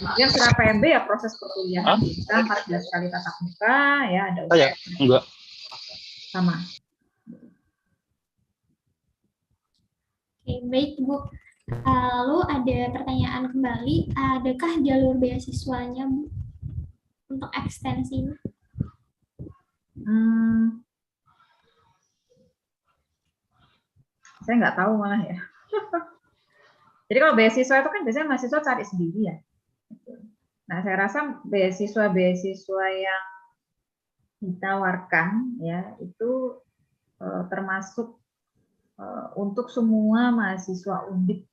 Speaker 4: Kemudian setelah PMB ya proses perkuliahan kita 14 kali tatap muka, ya ada
Speaker 6: enggak.
Speaker 4: Sama.
Speaker 5: Oke, baik Bu. Lalu ada pertanyaan kembali, adakah jalur beasiswanya Bu untuk ekstensi?
Speaker 4: Saya nggak tahu malah ya. Jadi kalau beasiswa itu kan biasanya mahasiswa cari sendiri ya. Nah, saya rasa beasiswa yang ditawarkan ya itu termasuk untuk semua mahasiswa Undip.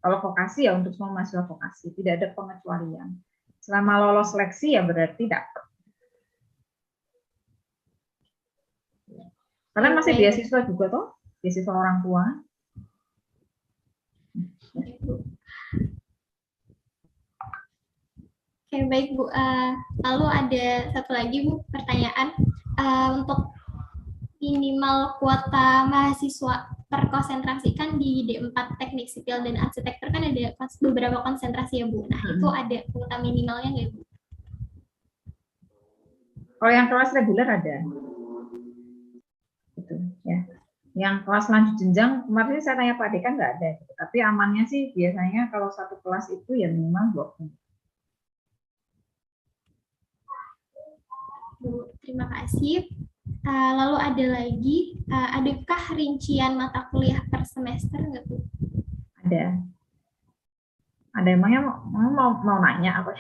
Speaker 4: Kalau vokasi ya untuk semua mahasiswa vokasi, tidak ada pengecualian. Selama lolos seleksi ya berarti dapat. Kalian masih beasiswa juga toh? Beasiswa orang tua.
Speaker 5: Oke, baik Bu. Lalu ada satu lagi Bu, pertanyaan untuk minimal kuota mahasiswa terkonsentrasi kan di D4 Teknik Sipil dan Arsitektur kan ada beberapa konsentrasi ya Bu. Nah, itu ada kuota minimalnya nggak Bu?
Speaker 4: Kalau yang kelas reguler ada. Gitu, ya. Yang kelas lanjut jenjang, kemarin saya tanya Pak Dekan nggak ada. Gitu. Tapi amannya sih biasanya kalau satu kelas itu ya minimal 20.
Speaker 5: Bu, terima kasih. Lalu ada lagi, adakah rincian mata kuliah per semester nggak Bu?
Speaker 4: Ada. Ada, emangnya mau nanya apa?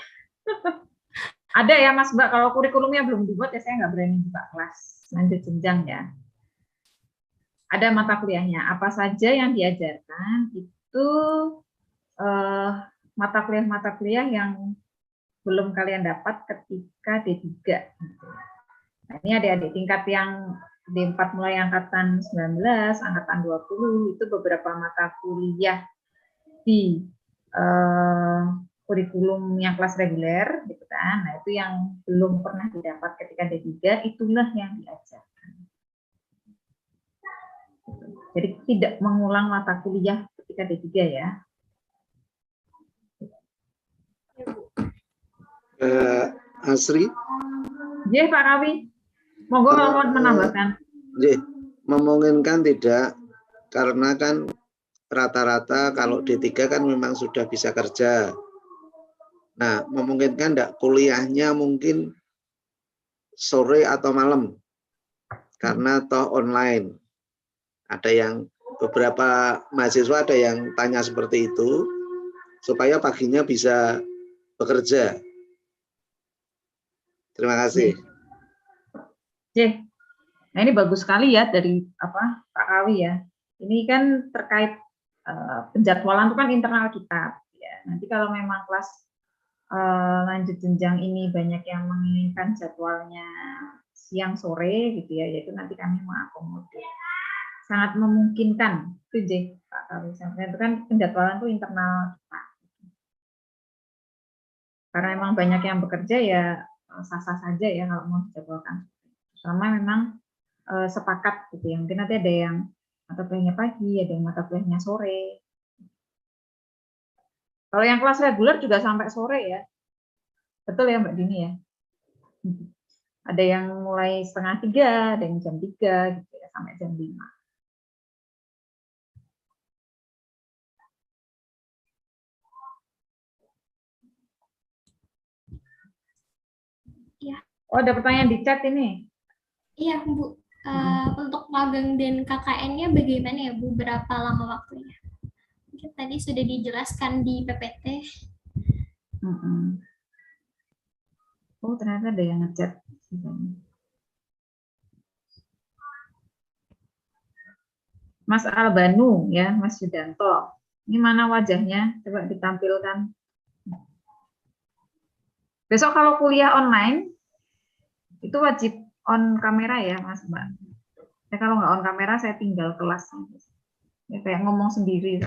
Speaker 4: Ada ya Mas Mbak, kalau kurikulumnya belum dibuat ya saya nggak berani buka kelas lanjut jenjang ya. Ada mata kuliahnya, apa saja yang diajarkan itu mata kuliah yang belum kalian dapat ketika D3. Nah, ini adik-adik tingkat yang D4 mulai angkatan 19, angkatan 20, itu beberapa mata kuliah di kurikulum yang kelas reguler, gitu kan. Nah, itu yang belum pernah didapat ketika D3, itulah yang diajarkan. Jadi tidak mengulang mata kuliah ketika D3 ya.
Speaker 7: Asri?
Speaker 4: Ya Pak Kawi, monggo kalau mau menambahkan.
Speaker 7: Memungkinkan tidak, karena kan rata-rata kalau D3 kan memang sudah bisa kerja. Nah, memungkinkan enggak kuliahnya mungkin sore atau malam, karena toh online. Ada yang beberapa mahasiswa ada yang tanya seperti itu, supaya paginya bisa bekerja. Terima kasih.
Speaker 4: Nah ini bagus sekali ya dari Pak Kawi ya. Ini kan terkait penjadwalan itu kan internal kita. Ya. Nanti kalau memang kelas lanjut jenjang ini banyak yang menginginkan jadwalnya siang sore gitu ya, yaitu nanti kami mengakomodir. Sangat memungkinkan itu Pak Kawi. Itu kan penjadwalan itu internal kita. Karena memang banyak yang bekerja ya sah-sah saja ya kalau mau dijadwalkan. Selama memang sepakat gitu ya. Mungkin nanti ada yang mata kuliahnya pagi, ada yang mata kuliahnya sore. Kalau yang kelas reguler juga sampai sore ya. Betul ya Mbak Dini ya. Ada yang mulai 2:30, ada yang jam 3 gitu ya, sampai jam 5.
Speaker 5: Iya.
Speaker 4: Oh, ada pertanyaan di chat ini.
Speaker 5: Iya, Bu. Untuk magang dan KKN-nya bagaimana ya, Bu? Berapa lama waktunya? Mungkin tadi sudah dijelaskan di PPT.
Speaker 4: Oh, ternyata ada yang ngechat. Mas Albanu ya, Mas Yudanto. Ini mana wajahnya? Coba ditampilkan. Besok kalau kuliah online itu wajib on kamera ya, Mas Mbak. Ya, kalau nggak on kamera saya tinggal kelas. Ya, kayak ngomong sendiri.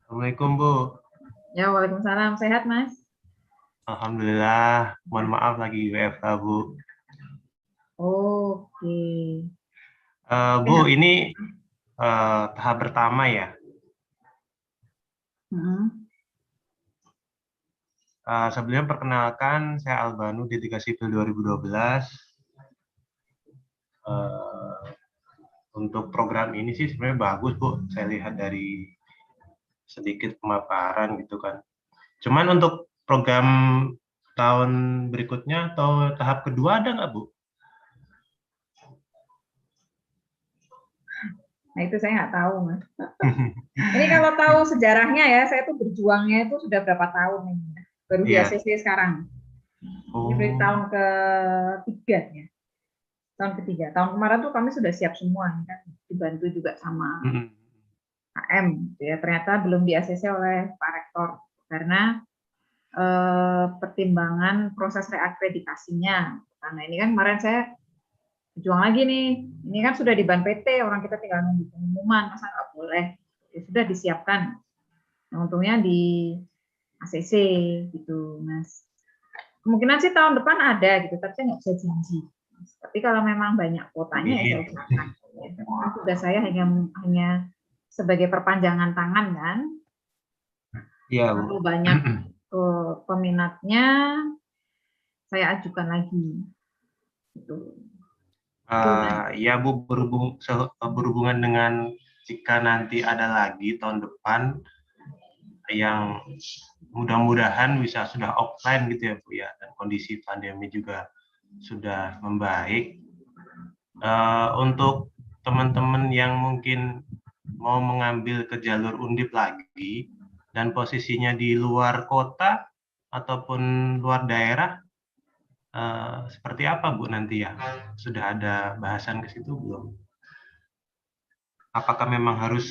Speaker 6: Assalamualaikum, Bu.
Speaker 4: Ya, waalaikumsalam. Sehat, Mas?
Speaker 6: Alhamdulillah. Mohon maaf lagi WFH, Bu.
Speaker 4: Oke.
Speaker 6: Bu, ini tahap pertama ya. Sebelumnya perkenalkan, saya Albanu D3 Sipil 2012. Untuk program ini sih sebenarnya bagus, Bu. Saya lihat dari sedikit pemaparan gitu kan. Cuman untuk program tahun berikutnya atau tahap kedua ada nggak, Bu?
Speaker 4: Nah, itu saya nggak tahu, Mas. Ini kalau tahu sejarahnya ya, saya tuh berjuangnya itu sudah berapa tahun ini. Baru di ACC sekarang. Ini berarti tahun ketiga ya. Tahun ketiga. Tahun kemarin tuh kami sudah siap semua, kan dibantu juga sama AM. Ya, ternyata belum di ACC oleh Pak Rektor karena pertimbangan proses reakreditasinya. Karena ini kan kemarin saya berjuang lagi nih. Ini kan sudah di ban PT, orang kita tinggal nunggu pengumuman, masa nggak boleh? Ya, sudah disiapkan. Nah, untungnya di ACC gitu, Mas. Kemungkinan sih tahun depan ada gitu, tapi saya nggak bisa janji. Tapi kalau memang banyak kuotanya ya saya usahakan. Ya, tugas saya hanya sebagai perpanjangan tangan kan.
Speaker 6: Iya,
Speaker 4: kalau banyak peminatnya saya ajukan lagi. Gitu.
Speaker 6: Ya, Bu, berhubungan dengan jika nanti ada lagi tahun depan yang mudah-mudahan bisa sudah offline gitu ya, Bu ya, dan kondisi pandemi juga sudah membaik. Untuk teman-teman yang mungkin mau mengambil ke jalur undip lagi dan posisinya di luar kota ataupun luar daerah, seperti apa, Bu, nanti ya? Sudah ada bahasan ke situ belum? Apakah memang harus,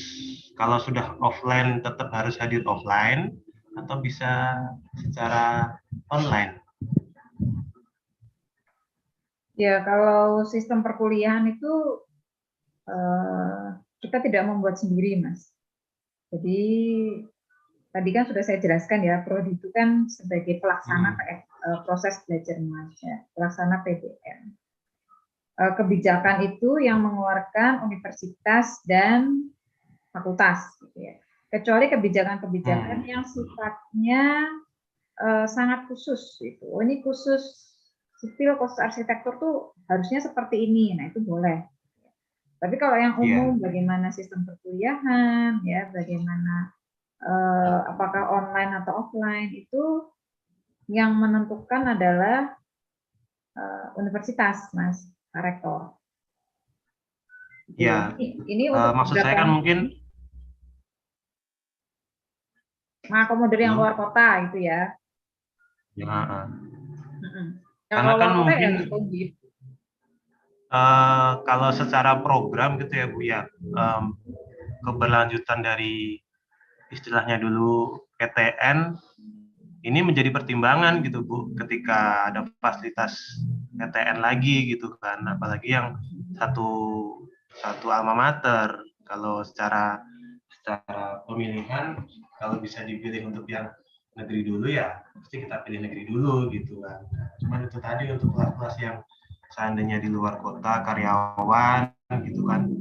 Speaker 6: kalau sudah offline tetap harus hadir offline atau bisa secara online?
Speaker 4: Ya, kalau sistem perkuliahan itu kita tidak membuat sendiri, Mas. Jadi tadi kan sudah saya jelaskan ya, Prodi itu kan sebagai pelaksana proses belajar mengajar, pelaksana PDM. Kebijakan itu yang mengeluarkan universitas dan fakultas, gitu ya. Kecuali kebijakan-kebijakan yang sifatnya sangat khusus, itu. Oh, ini khusus sipil, khusus arsitektur tuh harusnya seperti ini, nah itu boleh. Tapi kalau yang umum, bagaimana sistem perkuliahan, ya, bagaimana apakah online atau offline, itu yang menentukan adalah universitas, Mas, Rektor.
Speaker 6: Ya,
Speaker 4: ini untuk
Speaker 6: maksud saya kan mungkin
Speaker 4: mengakomodir yang luar kota itu ya.
Speaker 6: Ya.
Speaker 4: Karena
Speaker 6: kan mungkin
Speaker 4: kalau
Speaker 6: secara program gitu ya, Bu ya, keberlanjutan dari istilahnya dulu PTN ini menjadi pertimbangan gitu, Bu, ketika ada fasilitas PTN lagi gitu kan, apalagi yang satu alma mater. Kalau secara pemilihan, kalau bisa dipilih untuk yang negeri dulu ya pasti kita pilih negeri dulu gitu kan. Cuman itu tadi untuk kelas-kelas yang seandainya di luar kota, karyawan gitu kan,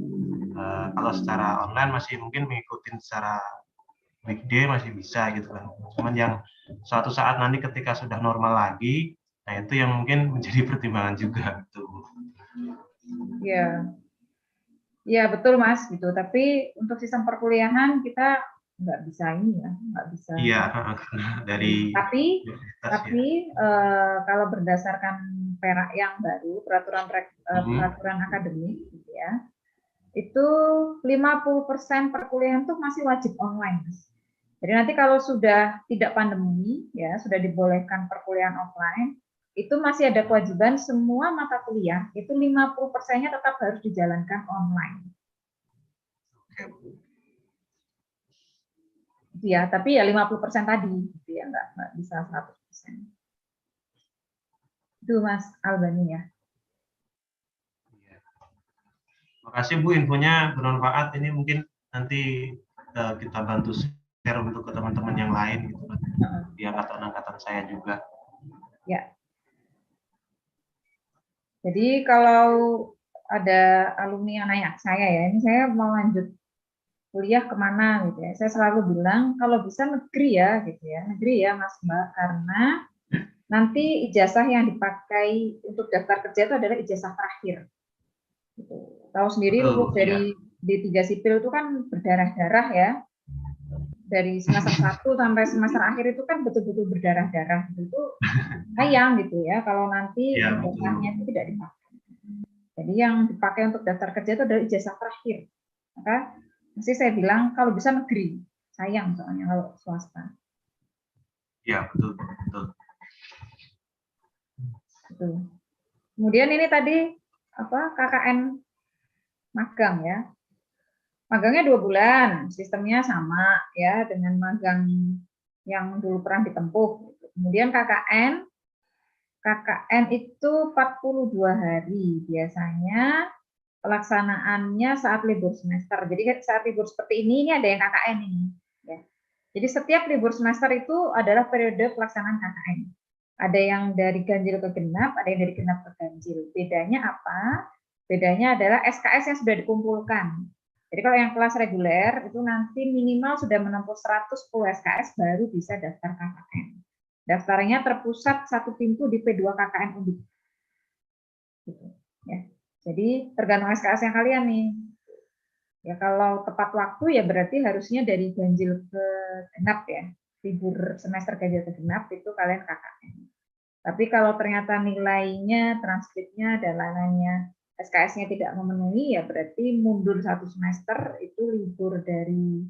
Speaker 6: kalau secara online masih mungkin mengikuti secara weekday masih bisa gitu kan. Cuman yang suatu saat nanti ketika sudah normal lagi, nah itu yang mungkin menjadi pertimbangan juga gitu.
Speaker 4: Ya betul, Mas, gitu. Tapi untuk sistem perkuliahan kita nggak bisa ini ya, nggak bisa.
Speaker 6: Iya, dari.
Speaker 4: Tapi kalau berdasarkan perak yang baru, peraturan akademik, gitu ya, itu 50% perkuliahan tuh masih wajib online, Mas. Jadi nanti kalau sudah tidak pandemi, ya sudah dibolehkan perkuliahan offline, itu masih ada kewajiban semua mata kuliah, itu 50%-nya tetap harus dijalankan online. Ya, tapi ya 50% tadi, gitu ya, nggak bisa 100%. Itu Mas Albani ya.
Speaker 6: Terima kasih Bu, infonya bermanfaat. Ini mungkin nanti kita bantu share untuk ke teman-teman yang lain gitu kan. Di angkatan-angkatan saya juga.
Speaker 4: Ya. Jadi kalau ada alumni yang nanya saya ya, ini saya mau lanjut kuliah kemana gitu ya. Saya selalu bilang kalau bisa negeri ya gitu ya. Negeri ya Mas Mbak, karena nanti ijazah yang dipakai untuk daftar kerja itu adalah ijazah terakhir. Gitu. Tahu sendiri lulus dari D3 sipil itu kan berdarah-darah ya. Dari semester 1 sampai semester akhir itu kan betul-betul berdarah-darah. Itu sayang gitu ya kalau nanti ijazahnya itu tidak dipakai. Jadi yang dipakai untuk daftar kerja itu adalah ijazah terakhir. Maka mesti saya bilang kalau bisa negeri. Sayang soalnya kalau swasta.
Speaker 6: Iya, betul, betul.
Speaker 4: Betul. Kemudian ini tadi apa KKN magang ya. Magangnya 2 bulan, sistemnya sama ya dengan magang yang dulu pernah ditempuh. Kemudian KKN itu 42 hari biasanya pelaksanaannya saat libur semester. Jadi saat libur seperti ini ada yang KKN ini. Ya. Jadi setiap libur semester itu adalah periode pelaksanaan KKN. Ada yang dari ganjil ke genap, ada yang dari genap ke ganjil. Bedanya apa? Bedanya adalah SKS yang sudah dikumpulkan. Jadi kalau yang kelas reguler itu nanti minimal sudah menempuh 110 SKS baru bisa daftar KKN. Daftarnya terpusat satu pintu di P2 KKN Undip. Gitu, ya. Jadi tergantung SKS yang kalian nih. Ya kalau tepat waktu ya berarti harusnya dari ganjil ke genap ya. Libur semester ganjil ke genap itu kalian KKN. Tapi kalau ternyata nilainya, transkripnya, dan lain-lainnya SKS-nya tidak memenuhi, ya berarti mundur 1 semester itu libur dari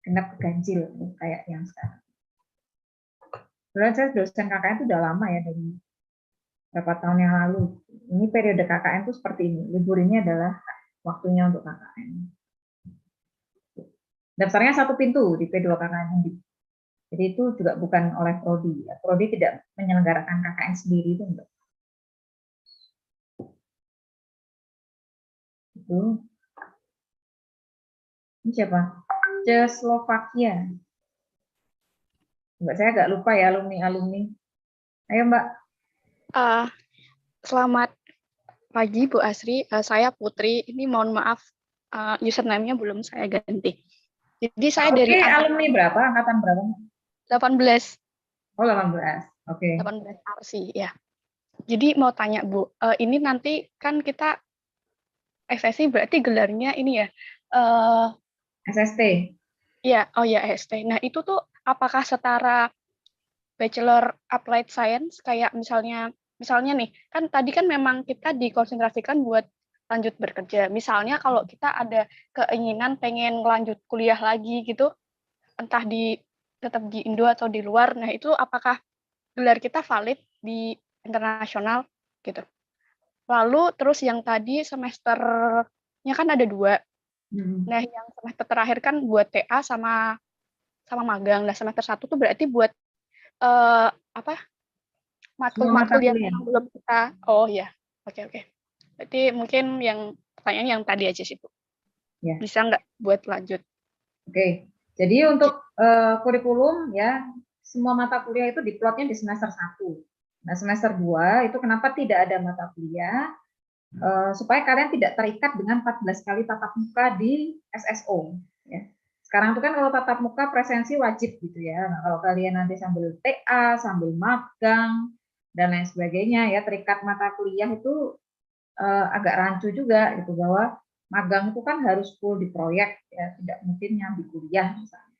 Speaker 4: genap ke ganjil, kayak yang sekarang. Sebenarnya saya dosen KKN itu udah lama ya, dari beberapa tahun yang lalu. Ini periode KKN itu seperti ini, libur ini adalah waktunya untuk KKN. Daftarnya satu pintu di P2 KKN Undip. Jadi itu juga bukan oleh Prodi. Ya. Prodi tidak menyelenggarakan KKN sendiri itu enggak. Itu. Ini siapa? Czechoslovakia. Mbak, saya agak lupa ya alumni-alumni. Ayo Mbak.
Speaker 8: Selamat pagi Bu Asri. Saya Putri. Ini mohon maaf username-nya belum saya ganti. Jadi saya dari
Speaker 4: alumni berapa? Angkatan berapa?
Speaker 8: 18.
Speaker 4: Oh, 18. Oke.
Speaker 8: 18 Arsi, ya. Jadi mau tanya Bu, ini nanti kan kita SSI berarti gelarnya ini ya?
Speaker 4: SST.
Speaker 8: Iya, oh ya SST. Nah itu tuh apakah setara Bachelor Applied Science kayak misalnya nih, kan tadi kan memang kita dikonsentrasikan buat lanjut bekerja. Misalnya kalau kita ada keinginan pengen lanjut kuliah lagi gitu, entah tetap di Indo atau di luar, nah itu apakah gelar kita valid di internasional gitu. Lalu terus yang tadi semesternya kan ada 2. Nah yang semester terakhir kan buat TA sama magang. Nah semester 1 tuh berarti buat matkul yang belum kita. Oh ya, oke. Berarti mungkin yang pertanyaan yang tadi aja sih Bu. Ya. Bisa nggak buat lanjut?
Speaker 4: Oke. Jadi untuk kurikulum ya semua mata kuliah itu diplotnya di semester 1. Nah semester 2 itu kenapa tidak ada mata kuliah? Supaya kalian tidak terikat dengan 14 kali tatap muka di SSO. Ya. Sekarang itu kan kalau tatap muka presensi wajib gitu ya. Nah, kalau kalian nanti sambil TA, sambil magang dan lain sebagainya ya terikat mata kuliah itu agak rancu juga gitu bahwa magang itu kan harus full di proyek ya tidak mungkin nyambi kuliah misalnya.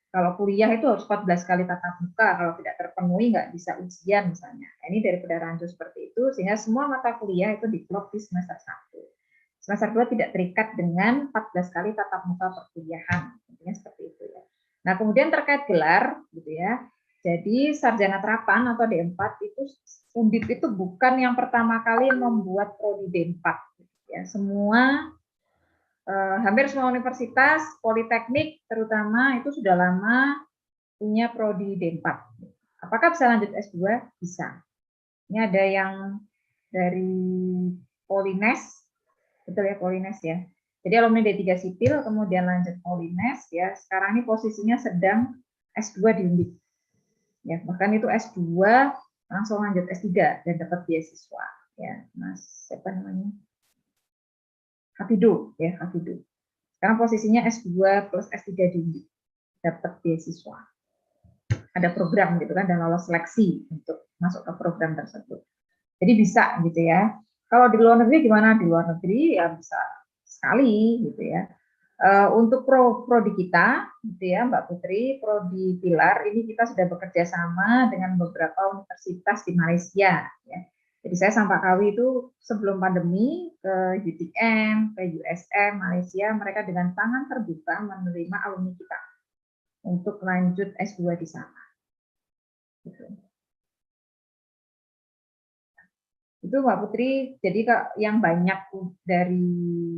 Speaker 4: Kalau kuliah itu harus 14 kali tatap muka, kalau tidak terpenuhi nggak bisa ujian misalnya. Ini daripada rancu seperti itu sehingga semua mata kuliah itu diplot di semester 1. Semester 2 tidak terikat dengan 14 kali tatap muka perkuliahan. Intinya seperti itu ya. Nah, kemudian terkait gelar, gitu ya. Jadi sarjana terapan atau D4 itu Undip itu bukan yang pertama kali membuat prodi D4. Ya, hampir semua universitas, politeknik terutama itu sudah lama punya prodi D4. Apakah bisa lanjut S2? Bisa. Ini ada yang dari Polines, betul ya, Polines ya. Jadi alumni D3 sipil kemudian lanjut Polines ya. Sekarang ini posisinya sedang S2 di Undip. Ya, bahkan itu S2 langsung lanjut S3 dan dapat beasiswa ya. Mas siapa namanya? Hafidu ya, Hafidu. Sekarang posisinya S2 plus S3 di Undip. Dapat beasiswa. Ada program gitu kan dan lolos seleksi untuk masuk ke program tersebut. Jadi bisa gitu ya. Kalau di luar negeri gimana? Di luar negeri ya bisa sekali gitu ya. Untuk prodi kita, gitu ya Mbak Putri, prodi Pilar ini kita sudah bekerja sama dengan beberapa universitas di Malaysia. Ya. Jadi saya sama Pak Kawi itu sebelum pandemi ke UTM, ke USM Malaysia, mereka dengan tangan terbuka menerima alumni kita untuk lanjut S2 di sana. Gitu. Itu Mbak Putri, jadi yang banyak dari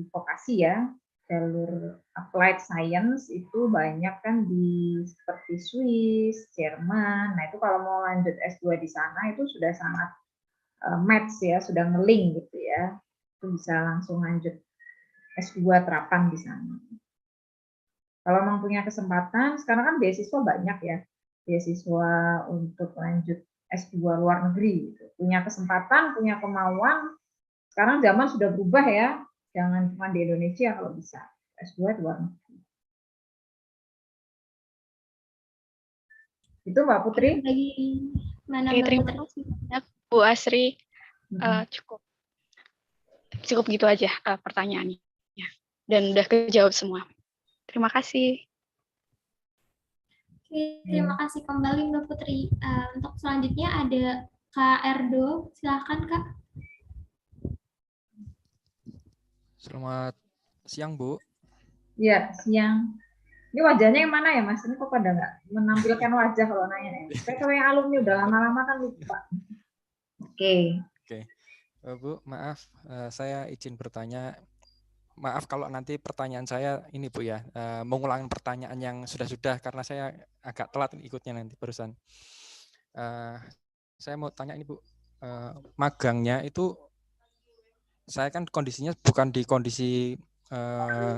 Speaker 4: vokasi ya, jalur applied science itu banyak kan di seperti Swiss, Jerman. Nah, itu kalau mau lanjut S2 di sana itu sudah sangat match ya, sudah nge-link gitu ya. Itu bisa langsung lanjut S2 terapan di sana. Kalau memang punya kesempatan, sekarang kan beasiswa banyak ya. Beasiswa untuk lanjut S2 luar negeri gitu. Punya kesempatan, punya kemauan. Sekarang zaman sudah berubah ya. Jangan cuma di Indonesia kalau bisa. S2 di luar negeri. Itu Mbak Putri.
Speaker 8: Terima kasih banyak Bu Asri. Cukup gitu aja pertanyaannya. Dan udah kejawab semua. Terima kasih.
Speaker 5: Oke, terima kasih kembali Mbak Putri. Untuk selanjutnya ada Kak Erdo. Silakan Kak.
Speaker 9: Selamat siang, Bu.
Speaker 4: Iya, siang. Ini wajahnya yang mana ya, Mas? Ini kok pada nggak menampilkan wajah kalau nanya ya? Saya kalau yang alumni udah lama-lama kan lupa. Oke.
Speaker 9: Bu, maaf, saya izin bertanya. Maaf kalau nanti pertanyaan saya ini Bu ya, mengulangi pertanyaan yang sudah-sudah karena saya agak telat ikutnya nanti barusan. Saya mau tanya ini Bu, magangnya itu saya kan kondisinya bukan di kondisi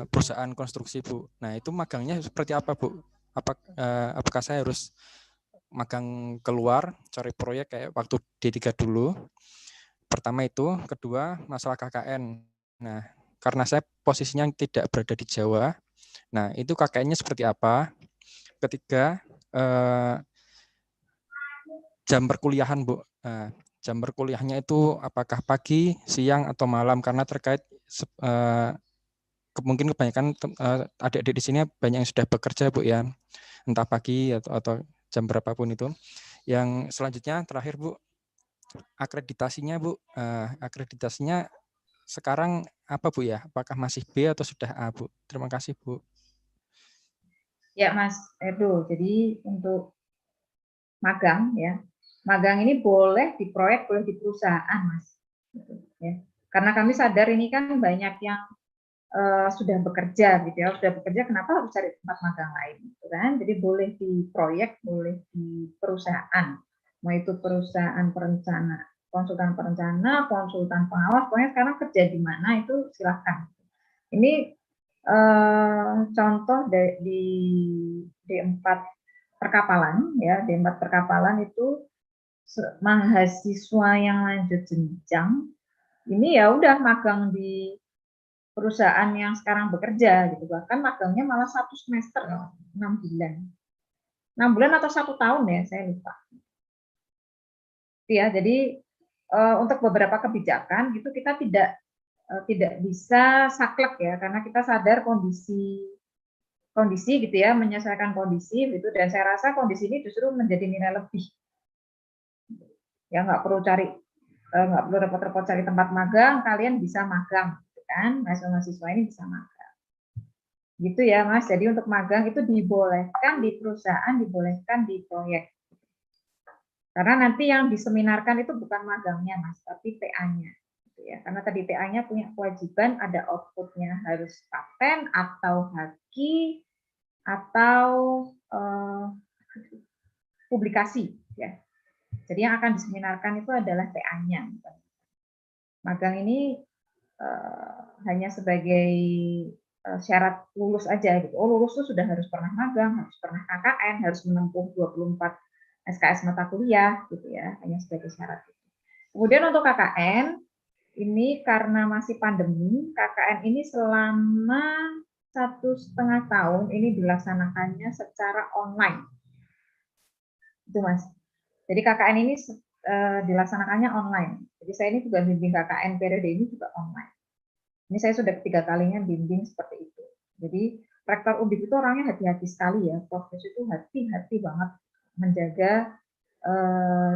Speaker 9: perusahaan konstruksi Bu. Nah itu magangnya seperti apa Bu? Apakah saya harus magang keluar cari proyek kayak waktu D3 dulu? Pertama itu, kedua masalah KKN. Nah karena saya posisinya tidak berada di Jawa, nah itu KKN-nya seperti apa? Ketiga jam perkuliahan Bu. Nah, jam perkuliahannya itu apakah pagi, siang atau malam? Karena terkait mungkin kebanyakan adik-adik di sini banyak yang sudah bekerja Bu ya, entah pagi atau jam berapapun itu. Yang selanjutnya terakhir Bu, akreditasinya Bu, akreditasinya sekarang apa Bu ya? Apakah masih B atau sudah A Bu? Terima kasih Bu.
Speaker 4: Ya Mas Edo, jadi untuk magang ya, magang ini boleh di proyek, boleh di perusahaan Mas. Ya. Karena kami sadar ini kan banyak yang sudah bekerja gitu ya, sudah bekerja kenapa harus cari tempat magang lain gitu kan? Jadi boleh di proyek, boleh di perusahaan, mau itu perusahaan perencana, konsultan perencana, konsultan pengawas, pokoknya sekarang kerja di mana itu silahkan. Ini contoh di D4 perkapalan ya, D4 perkapalan itu mahasiswa yang lanjut jenjang ini ya udah magang di perusahaan yang sekarang bekerja gitu, bahkan magangnya malah 1 semester 6 bulan 6 bulan atau 1 tahun ya, saya lupa ya. Jadi untuk beberapa kebijakan gitu kita tidak bisa saklek ya, karena kita sadar kondisi gitu ya, menyesuaikan kondisi gitu, dan saya rasa kondisi ini justru menjadi nilai lebih ya, nggak perlu repot-repot cari tempat magang, kalian bisa magang gitu kan, mahasiswa ini bisa magang. Gitu ya, Mas. Jadi untuk magang itu dibolehkan di perusahaan, dibolehkan di proyek. Karena nanti yang diseminarkan itu bukan magangnya, Mas, tapi TA-nya. Ya, karena tadi TA-nya punya kewajiban ada output-nya harus paten atau haki atau publikasi. Ya. Jadi yang akan diseminarkan itu adalah TA-nya. Magang ini hanya sebagai syarat lulus aja gitu. Oh, lulus itu sudah harus pernah magang, harus pernah KKN, harus menempuh 24 SKS mata kuliah gitu ya, hanya sebagai syarat. Kemudian untuk KKN ini karena masih pandemi, KKN ini selama 1,5 tahun ini dilaksanakannya secara online. Itu Mas. Jadi KKN ini dilaksanakannya online. Jadi saya ini juga bimbing KKN periode ini juga online. Ini saya sudah ketiga kalinya bimbing seperti itu. Jadi rektor Undip itu orangnya hati-hati sekali ya, profesor itu hati-hati banget menjaga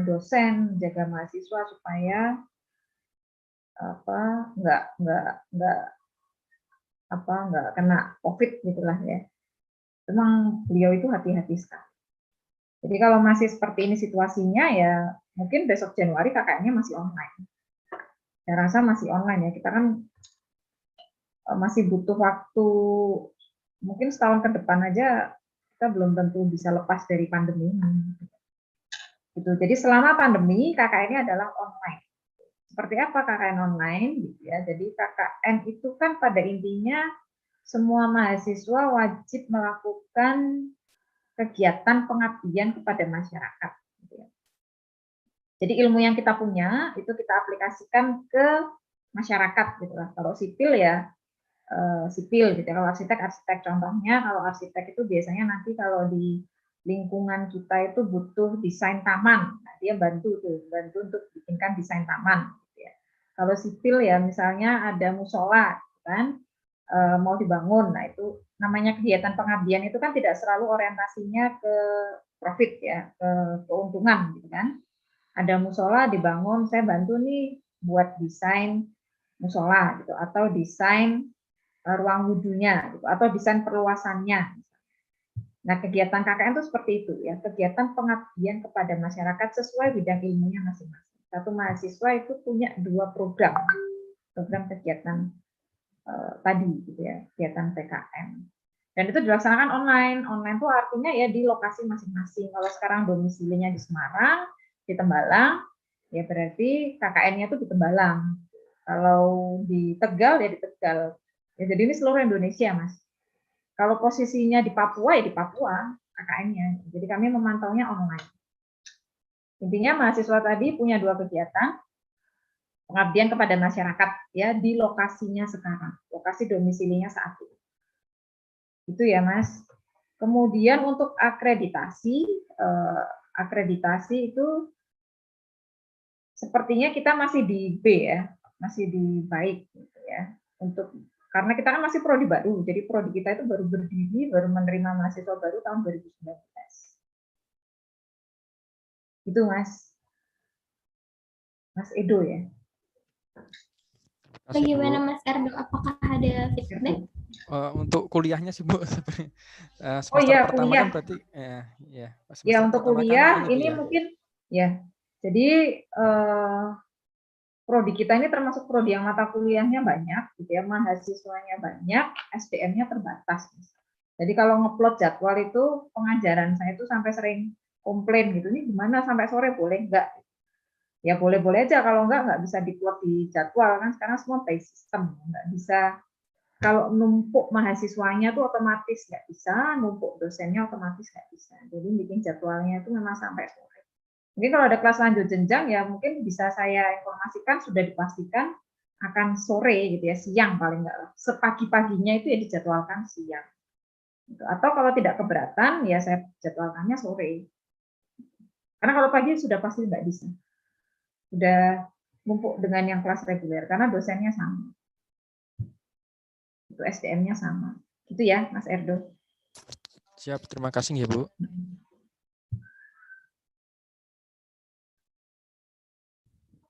Speaker 4: dosen, menjaga mahasiswa supaya nggak kena COVID gitulah ya. Memang beliau itu hati-hati sekali. Jadi kalau masih seperti ini situasinya ya mungkin besok Januari KKN-nya masih online. Saya rasa masih online ya. Kita kan masih butuh waktu mungkin setahun ke depan aja kita belum tentu bisa lepas dari pandemi ini. Gitu. Jadi selama pandemi KKN-nya adalah online. Seperti apa KKN online? Gitu ya. Jadi KKN itu kan pada intinya semua mahasiswa wajib melakukan kegiatan pengabdian kepada masyarakat. Gitu ya. Jadi ilmu yang kita punya itu kita aplikasikan ke masyarakat. Gitu lah. Kalau sipil ya sipil. Gitu. Kalau arsitek contohnya. Kalau arsitek itu biasanya nanti kalau di lingkungan kita itu butuh desain taman, nah, dia bantu untuk bikinkan desain taman. Gitu ya. Kalau sipil ya misalnya ada musola, kan mau dibangun, nah itu namanya kegiatan pengabdian itu kan tidak selalu orientasinya ke profit ya, ke keuntungan, gitu kan. Ada musola dibangun, saya bantu nih buat desain musola, gitu, atau desain ruang wudhunya, gitu, atau desain perluasannya. Nah, kegiatan KKN itu seperti itu ya, kegiatan pengabdian kepada masyarakat sesuai bidang ilmunya masing-masing. Satu mahasiswa itu punya 2 program kegiatan tadi gitu ya, kegiatan PKN. Dan itu dilaksanakan online. Online itu artinya ya di lokasi masing-masing. Kalau sekarang domisilinya di Semarang, di Tembalang, ya berarti KKN-nya itu di Tembalang. Kalau di Tegal ya di Tegal. Ya, jadi ini seluruh Indonesia, Mas. Kalau posisinya di Papua, ya di Papua KKN-nya. Jadi kami memantaunya online. Intinya mahasiswa tadi punya 2 kegiatan, pengabdian kepada masyarakat ya di lokasinya sekarang, lokasi domisilinya saat ini. Itu ya Mas. Kemudian untuk akreditasi itu sepertinya kita masih di B ya, masih di baik gitu ya. Karena kita kan masih prodi baru, jadi prodi kita itu baru berdiri, baru menerima mahasiswa baru tahun 2019. Itu Mas Edo ya.
Speaker 5: Bagaimana Mas Erdo? Apakah ada feedback?
Speaker 9: Untuk kuliahnya sih Bu,
Speaker 4: semester
Speaker 9: pertama
Speaker 4: kuliah.
Speaker 9: Kan berarti
Speaker 4: ya untuk kuliah kan ini mungkin ya. Jadi prodi kita ini termasuk prodi yang mata kuliahnya banyak, gitu ya, mahasiswanya banyak, SDM-nya terbatas. Jadi kalau ngeplot jadwal itu pengajaran saya itu sampai sering komplain gitu, ini gimana sampai sore boleh enggak? Ya boleh-boleh aja, kalau enggak bisa diplot di jadwal kan sekarang semua by system, enggak bisa. Kalau numpuk mahasiswanya tuh otomatis nggak bisa, numpuk dosennya otomatis nggak bisa. Jadi bikin jadwalnya itu memang sampai sore. Mungkin kalau ada kelas lanjut jenjang ya mungkin bisa saya informasikan sudah dipastikan akan sore gitu ya, siang paling enggak. Sepagi-paginya itu ya dijadwalkan siang. Atau kalau tidak keberatan ya saya jadwalkannya sore. Karena kalau pagi sudah pasti nggak bisa. Sudah numpuk dengan yang kelas reguler karena dosennya sama. Itu SDM-nya sama. Gitu ya, Mas Erdo.
Speaker 9: Siap, terima kasih ya, Bu.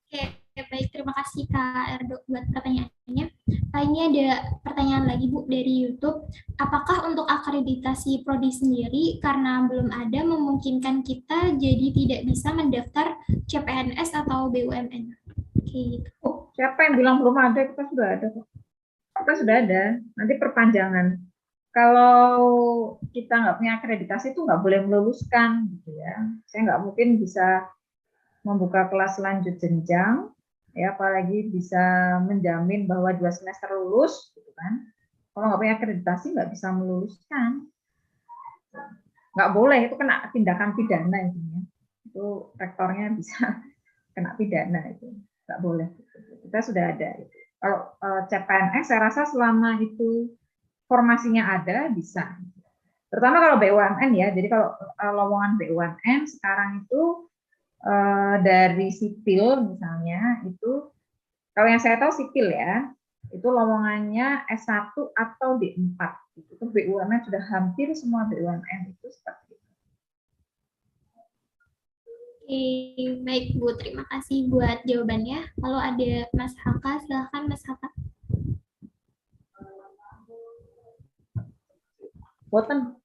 Speaker 5: Oke, baik. Terima kasih Kak Erdo buat pertanyaannya. Ini ada pertanyaan lagi Bu dari YouTube. Apakah untuk akreditasi prodi sendiri karena belum ada memungkinkan kita jadi tidak bisa mendaftar CPNS atau BUMN? Oke, gitu.
Speaker 4: Oh, siapa yang bilang belum ada? Kita sudah ada kok. Kita sudah ada. Nanti perpanjangan. Kalau kita nggak punya akreditasi itu nggak boleh meluluskan, gitu ya. Saya nggak mungkin bisa membuka kelas lanjut jenjang, ya apalagi bisa menjamin bahwa 2 semester lulus, gitu kan. Kalau nggak punya akreditasi nggak bisa meluluskan, nggak boleh, itu kena tindakan pidana itu ya. Itu rektornya bisa kena pidana, itu nggak boleh. Kita sudah ada. Kalau CPNS saya rasa selama itu formasinya ada bisa. Terutama kalau BUMN ya. Jadi kalau lowongan BUMN sekarang itu dari sipil misalnya itu, kalau yang saya tahu sipil ya, itu lowongannya S1 atau D4. Itu BUMN sudah hampir semua BUMN itu seperti itu.
Speaker 5: Oke, baik Bu, terima kasih buat jawabannya. Kalau ada Mas Haka, silakan Mas Haka.
Speaker 4: Boten.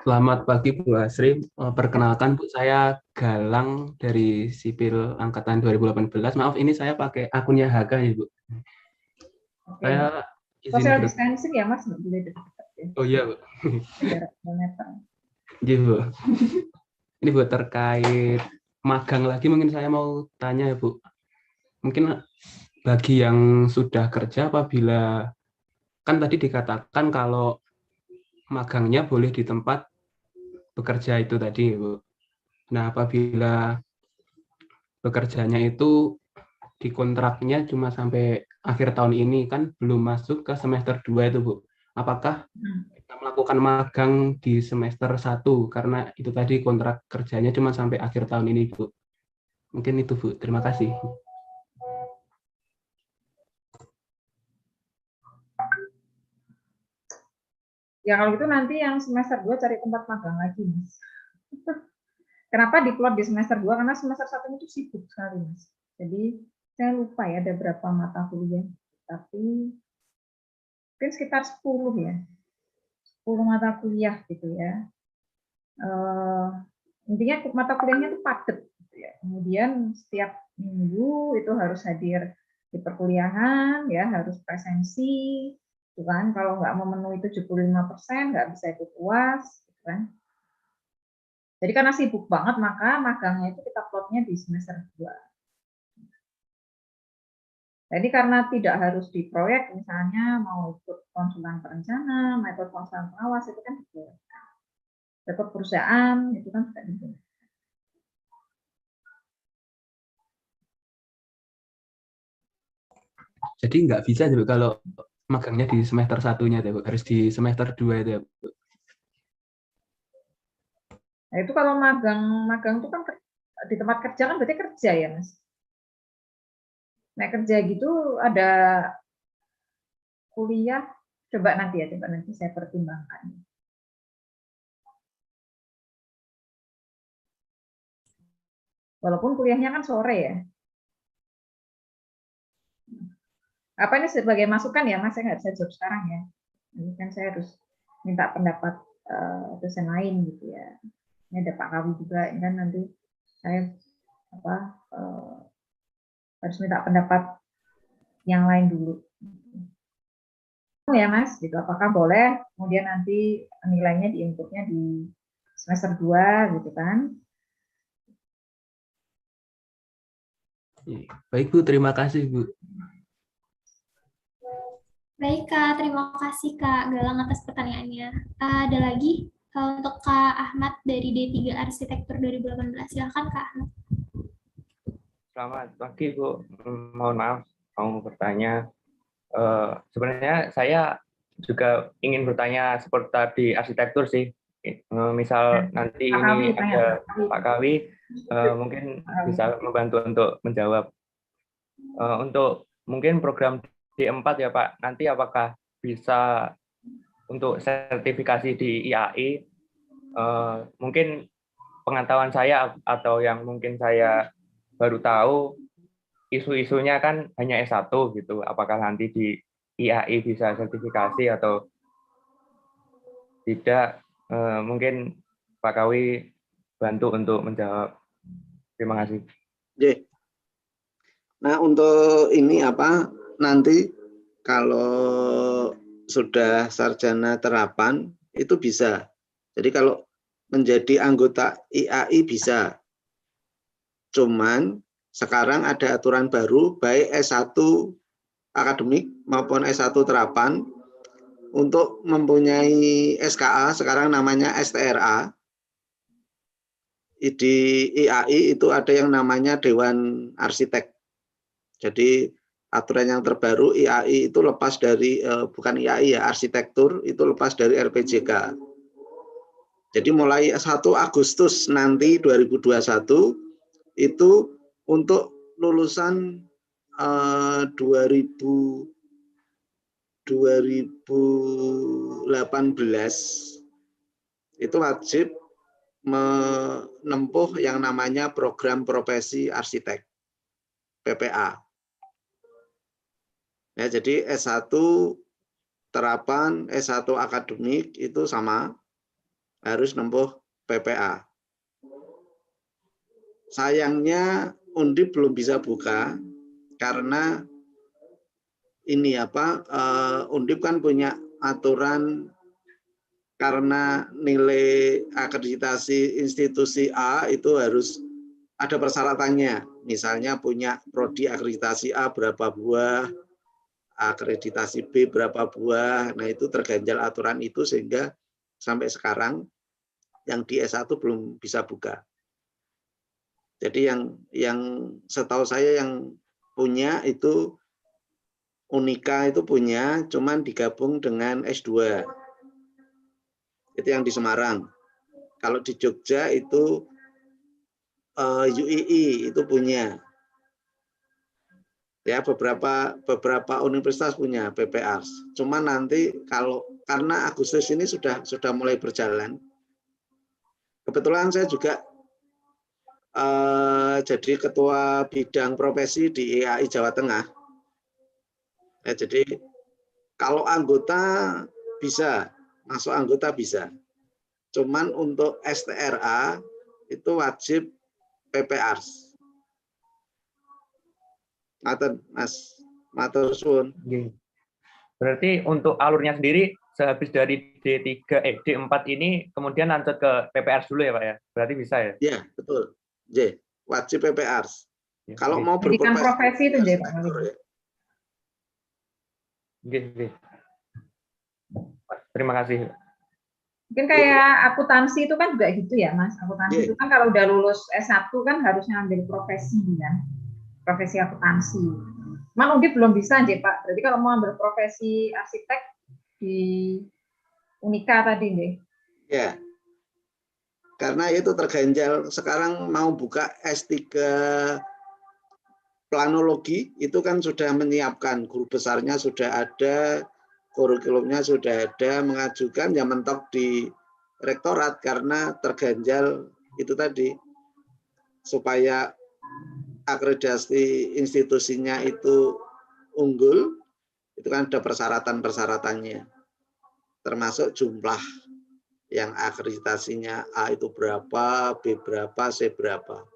Speaker 10: Selamat pagi Bu Asri. Perkenalkan Bu, saya Galang dari Sipil Angkatan 2018. Maaf, ini saya pakai akunnya HK ya Bu.
Speaker 4: Oke.
Speaker 10: Saya
Speaker 4: Social distancing ya Mas, nggak boleh dekat-dekat ya.
Speaker 10: Oh iya Bu.
Speaker 4: Jarak 2 meter.
Speaker 10: Iya Bu. Ini Bu, terkait magang lagi mungkin saya mau tanya ya Bu. Mungkin bagi yang sudah kerja, apabila kan tadi dikatakan kalau magangnya boleh di tempat bekerja itu tadi Bu. Nah, apabila bekerjanya itu di kontraknya cuma sampai akhir tahun ini, kan belum masuk ke semester 2 itu Bu. Apakah kita melakukan magang di semester 1 karena itu tadi kontrak kerjanya cuma sampai akhir tahun ini Bu. Mungkin itu Bu. Terima kasih.
Speaker 4: Ya kalau gitu nanti yang semester 2 cari tempat magang lagi Mas. Kenapa diplot di semester 2? Karena semester 1 itu sibuk sekali Mas. Jadi saya lupa ya ada berapa mata kuliah. Tapi mungkin sekitar 10 ya. 10 mata kuliah gitu ya. Intinya mata kuliahnya itu padat. Gitu ya. Kemudian setiap minggu itu harus hadir di perkuliahan, ya harus presensi. Gitu kan? Kalau nggak memenuhi 75% nggak bisa ikut UAS. Gitu kan? Jadi karena sibuk banget, maka magangnya itu kita plotnya di semester 2. Jadi karena tidak harus di proyek, misalnya mau ikut konsulan perencana, mau ikut konsulan pengawas, itu kan dibolehkan. Ikut perusahaan, itu kan tidak dibolehkan.
Speaker 10: Jadi nggak bisa Bu kalau magangnya di semester 1-nya Bu, harus di semester 2 itu Bu.
Speaker 4: Nah, itu kalau magang itu kan di tempat kerja kan berarti kerja ya Mas. Nah kerja gitu ada kuliah, coba nanti saya pertimbangkan. Walaupun kuliahnya kan sore ya. Apa ini sebagai masukan ya Mas, saya nggak bisa jawab sekarang ya. Ini kan saya harus minta pendapat dosen lain gitu ya. Ini ada Pak Kawi juga, ini kan nanti saya harus minta pendapat yang lain dulu. Ya Mas, gitu. Apakah boleh kemudian nanti nilainya di-inputnya di semester 2 gitu kan?
Speaker 10: Baik Bu, terima kasih Bu.
Speaker 5: Baik Kak, terima kasih Kak Galang atas pertanyaannya. Ada lagi untuk Kak Ahmad dari D3 Arsitektur 2018. Silakan Kak Ahmad.
Speaker 11: Selamat pagi Bu, mohon maaf mau bertanya. Sebenarnya saya juga ingin bertanya seperti tadi arsitektur sih. Misal nanti ini ada Pak Kawi, mungkin bisa membantu untuk menjawab. Untuk mungkin program D4 ya Pak, nanti apakah bisa untuk sertifikasi di IAI? Mungkin pengetahuan saya atau yang mungkin saya baru tahu, isu-isunya kan hanya S1 gitu. Apakah nanti di IAI bisa sertifikasi atau tidak? Mungkin Pak Kawi bantu untuk menjawab. Terima kasih.
Speaker 7: Nah, untuk ini apa nanti kalau sudah sarjana terapan itu bisa. Jadi kalau menjadi anggota IAI bisa. Cuman sekarang ada aturan baru baik S1 akademik maupun S1 terapan untuk mempunyai SKA, sekarang namanya STRA. Di IAI itu ada yang namanya Dewan Arsitek. Jadi aturan yang terbaru IAI itu lepas dari bukan IAI ya, arsitektur itu lepas dari RPJK. Jadi mulai 1 Agustus nanti 2021 itu untuk lulusan 2018 itu wajib menempuh yang namanya program profesi arsitek PPA. Ya, jadi S1 terapan, S1 akademik itu sama, harus nempuh PPA. Sayangnya Undip belum bisa buka karena ini apa, Undip kan punya aturan karena nilai akreditasi institusi A itu harus ada persyaratannya. Misalnya punya prodi akreditasi A berapa buah, akreditasi B berapa buah. Nah, itu terganjal aturan itu sehingga sampai sekarang yang di S1 belum bisa buka. Jadi yang setahu saya yang punya itu Unika itu punya, cuman digabung dengan S2. Itu yang di Semarang. Kalau di Jogja itu UII itu punya. Ya, beberapa universitas punya PPARS. Cuman nanti karena Agustus ini sudah mulai berjalan. Kebetulan saya juga jadi ketua bidang profesi di IAI Jawa Tengah. Ya, jadi kalau anggota bisa, masuk anggota bisa. Cuman untuk STRA itu wajib PPARS. Ngaten, Mas. Matur suwun.
Speaker 11: Berarti untuk alurnya sendiri sehabis dari D4 ini kemudian lanjut ke PPARS dulu ya, Pak ya? Berarti bisa ya?
Speaker 7: Iya, betul. J, wajib PPARS. Ya, kalau mau
Speaker 4: berprofesi itu, J, Pak.
Speaker 11: Terima kasih.
Speaker 4: Mungkin kayak akuntansi itu kan juga gitu ya, Mas. Akuntansi itu kan kalau udah lulus S1 kan harusnya ambil profesi kan. Profesi akuntansi. Cuman Undip belum bisa, J, Pak. Berarti kalau mau ambil profesi arsitek di Unika tadi, J.
Speaker 7: Ya. Karena itu terganjal sekarang mau buka S3 planologi, itu kan sudah menyiapkan, guru besarnya sudah ada, kurikulumnya sudah ada, mengajukan ya mentok di rektorat karena terganjal itu tadi, supaya akreditasi institusinya itu unggul, itu kan ada persyaratan-persyaratannya, termasuk jumlah yang akreditasinya A itu berapa, B berapa, C berapa.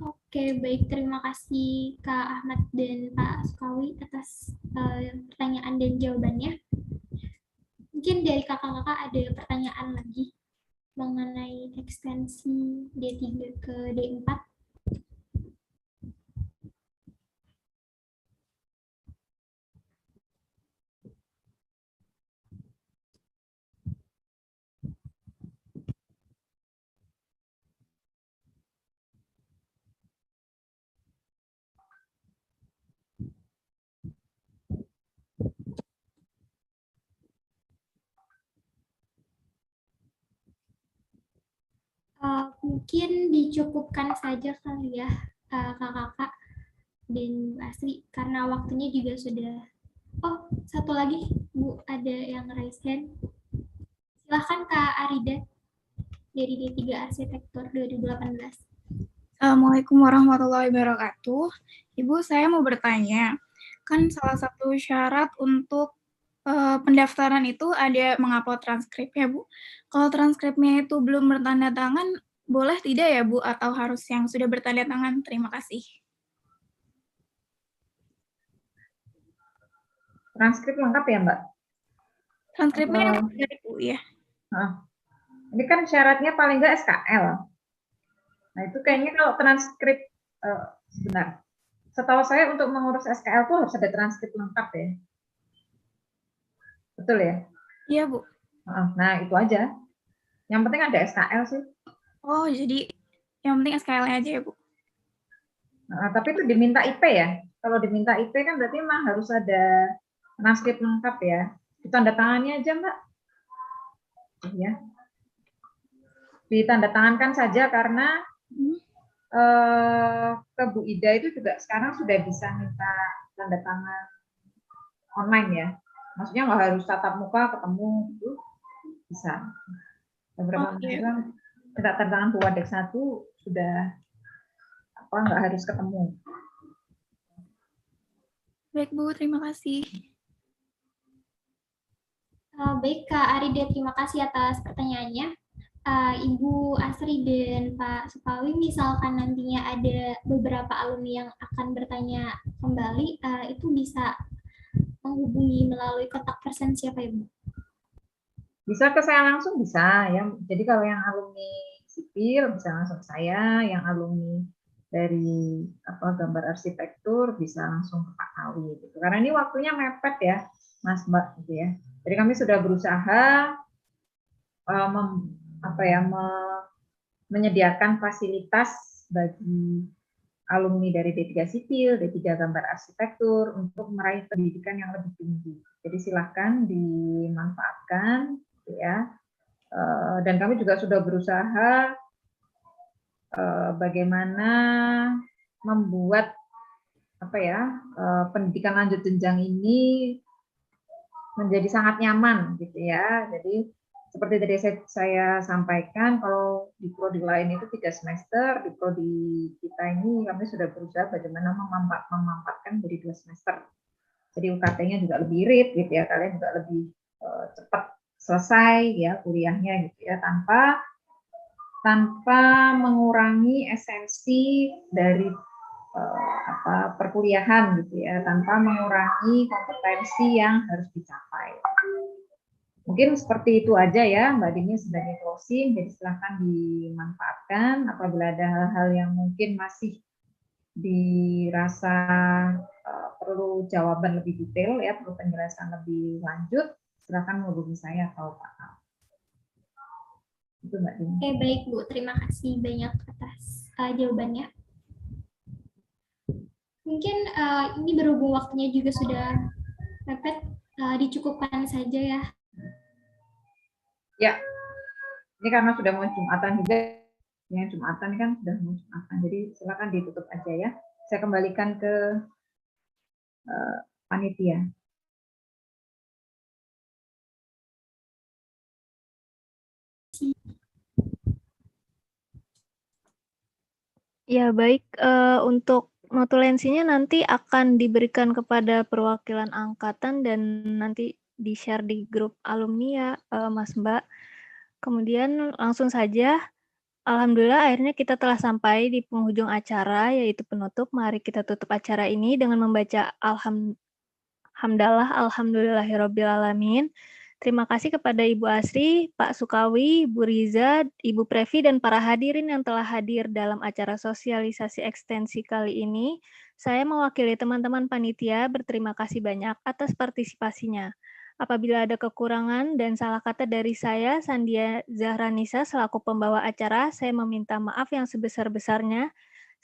Speaker 5: Oke, baik. Terima kasih Kak Ahmad dan Pak Sukawi atas pertanyaan dan jawabannya. Mungkin dari kakak-kakak ada pertanyaan lagi mengenai ekstensi D3 ke D4. Mungkin dicukupkan saja kali ya kakak-kakak dan Bu Asri, karena waktunya juga sudah. Oh, satu lagi, Bu, ada yang raise hand. Silahkan Kak Arida dari D3 Arsitektur 2018.
Speaker 12: Assalamualaikum warahmatullahi wabarakatuh. Ibu, saya mau bertanya, kan salah satu syarat untuk pendaftaran itu ada mengupload transkrip ya, Bu. Kalau transkripnya itu belum bertanda tangan, boleh tidak ya, Bu? Atau harus yang sudah bertanda tangan? Terima kasih.
Speaker 4: Transkrip lengkap ya, Mbak?
Speaker 12: Transkripnya yang dari Bu, ya.
Speaker 4: Ini kan syaratnya paling nggak SKL. Nah, itu kayaknya kalau transkrip, sebentar. Setahu saya untuk mengurus SKL itu harus ada transkrip lengkap ya. Betul ya?
Speaker 12: Iya, Bu.
Speaker 4: Nah, itu aja. Yang penting ada SKL sih.
Speaker 12: Oh, jadi yang penting SKL-nya aja ya, Bu?
Speaker 4: Nah, tapi itu diminta IP ya. Kalau diminta IP kan berarti memang harus ada transkrip lengkap ya. Ditandatangannya aja, Mbak. Ya. Ditandatangankan saja karena ke Bu Ida itu juga sekarang sudah bisa minta tanda tangan online ya. Maksudnya nggak harus tatap muka ketemu itu bisa. Beberapa mahasiswa minta tanda tangan Bu Wadek 1 sudah nggak harus ketemu.
Speaker 12: Baik Bu, terima kasih.
Speaker 5: Baik Kak Arida, terima kasih atas pertanyaannya. Ibu Asri dan Pak Sukawi, misalkan nantinya ada beberapa alumni yang akan bertanya kembali, itu bisa menghubungi melalui kontak person siapa Ibu?
Speaker 4: Bisa ke saya langsung bisa ya. Jadi kalau yang alumni sipil bisa langsung saya, yang alumni dari gambar arsitektur bisa langsung ke Pak Kawi gitu. Karena ini waktunya mepet ya, Mas Mbak gitu ya. Jadi kami sudah berusaha menyediakan fasilitas bagi alumni dari D3 Sipil, D3 Gambar Arsitektur untuk meraih pendidikan yang lebih tinggi. Jadi silahkan dimanfaatkan, ya. Dan kami juga sudah berusaha bagaimana membuat pendidikan lanjut jenjang ini menjadi sangat nyaman, gitu ya. Jadi seperti tadi saya sampaikan, kalau di prodi lain itu 3 semester, di prodi kita ini kami sudah berusaha bagaimana memanfaatkan jadi 2 semester. Jadi UKT-nya juga lebih irit, gitu ya, kalian juga lebih cepat selesai ya kuliahnya, gitu ya, tanpa mengurangi esensi dari perkuliahan, gitu ya, tanpa mengurangi kompetensi yang harus dicapai. Mungkin seperti itu aja ya Mbak Dini sebagai closing, jadi silahkan dimanfaatkan apabila ada hal-hal yang mungkin masih dirasa perlu jawaban lebih detail ya, perlu penjelasan lebih lanjut, silahkan menghubungi saya atau Pak Al. Itu Mbak Dini.
Speaker 5: Oke, baik Bu, terima kasih banyak atas jawabannya. Mungkin ini berhubung waktunya juga sudah mepet, dicukupkan saja ya.
Speaker 4: Ya, ini karena sudah mau Jumatan juga, yang Jumatan kan sudah mau Jumatan, jadi silakan ditutup aja ya. Saya kembalikan ke panitia.
Speaker 1: Ya baik, untuk notulensinya nanti akan diberikan kepada perwakilan angkatan dan nanti di-share di grup alumni ya, Mas Mbak. Kemudian langsung saja, alhamdulillah akhirnya kita telah sampai di penghujung acara, yaitu penutup. Mari kita tutup acara ini dengan membaca alhamdulillahirrabbilalamin. Terima kasih kepada Ibu Asri, Pak Sukawi, Bu Riza, Ibu Previ, dan para hadirin yang telah hadir dalam acara sosialisasi ekstensi kali ini. Saya mewakili teman-teman panitia berterima kasih banyak atas partisipasinya. Apabila ada kekurangan dan salah kata dari saya, Sandia Zahranisa, selaku pembawa acara, saya meminta maaf yang sebesar-besarnya.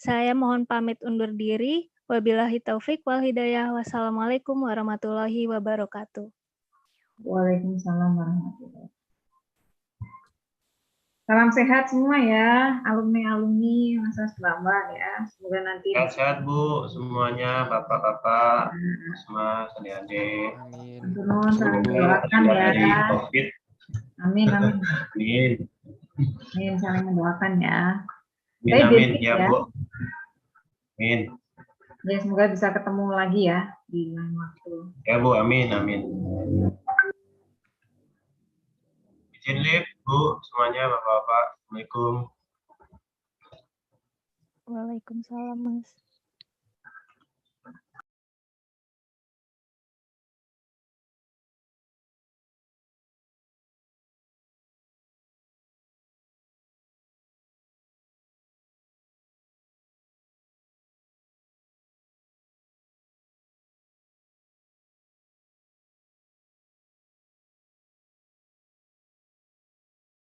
Speaker 1: Saya mohon pamit undur diri. Wabillahi taufik wal hidayah. Wassalamualaikum warahmatullahi wabarakatuh.
Speaker 4: Waalaikumsalam warahmatullahi wabarakatuh. Salam sehat semua ya, alumni-alumni Mas Bambang ya. Semoga nanti
Speaker 6: Sehat-sehat Bu semuanya, bapak-bapak, mas, adik-adik.
Speaker 9: Amin.
Speaker 4: Nuhun, saling
Speaker 6: Semoga
Speaker 4: mendoakan
Speaker 6: terhindar
Speaker 4: ya.
Speaker 6: dari COVID.
Speaker 4: Amin, amin.
Speaker 6: Amin.
Speaker 4: Amin, saling mendoakan ya.
Speaker 6: Amin,
Speaker 4: Saya
Speaker 6: amin.
Speaker 4: basic
Speaker 6: Ya,
Speaker 4: ya.
Speaker 6: Bu. Amin.
Speaker 4: Ya, semoga bisa ketemu lagi ya di lain waktu.
Speaker 6: Ya, Bu. Amin, amin. Izin live, Bu, semuanya, Bapak-Bapak. Assalamualaikum.
Speaker 1: Waalaikumsalam, Mas.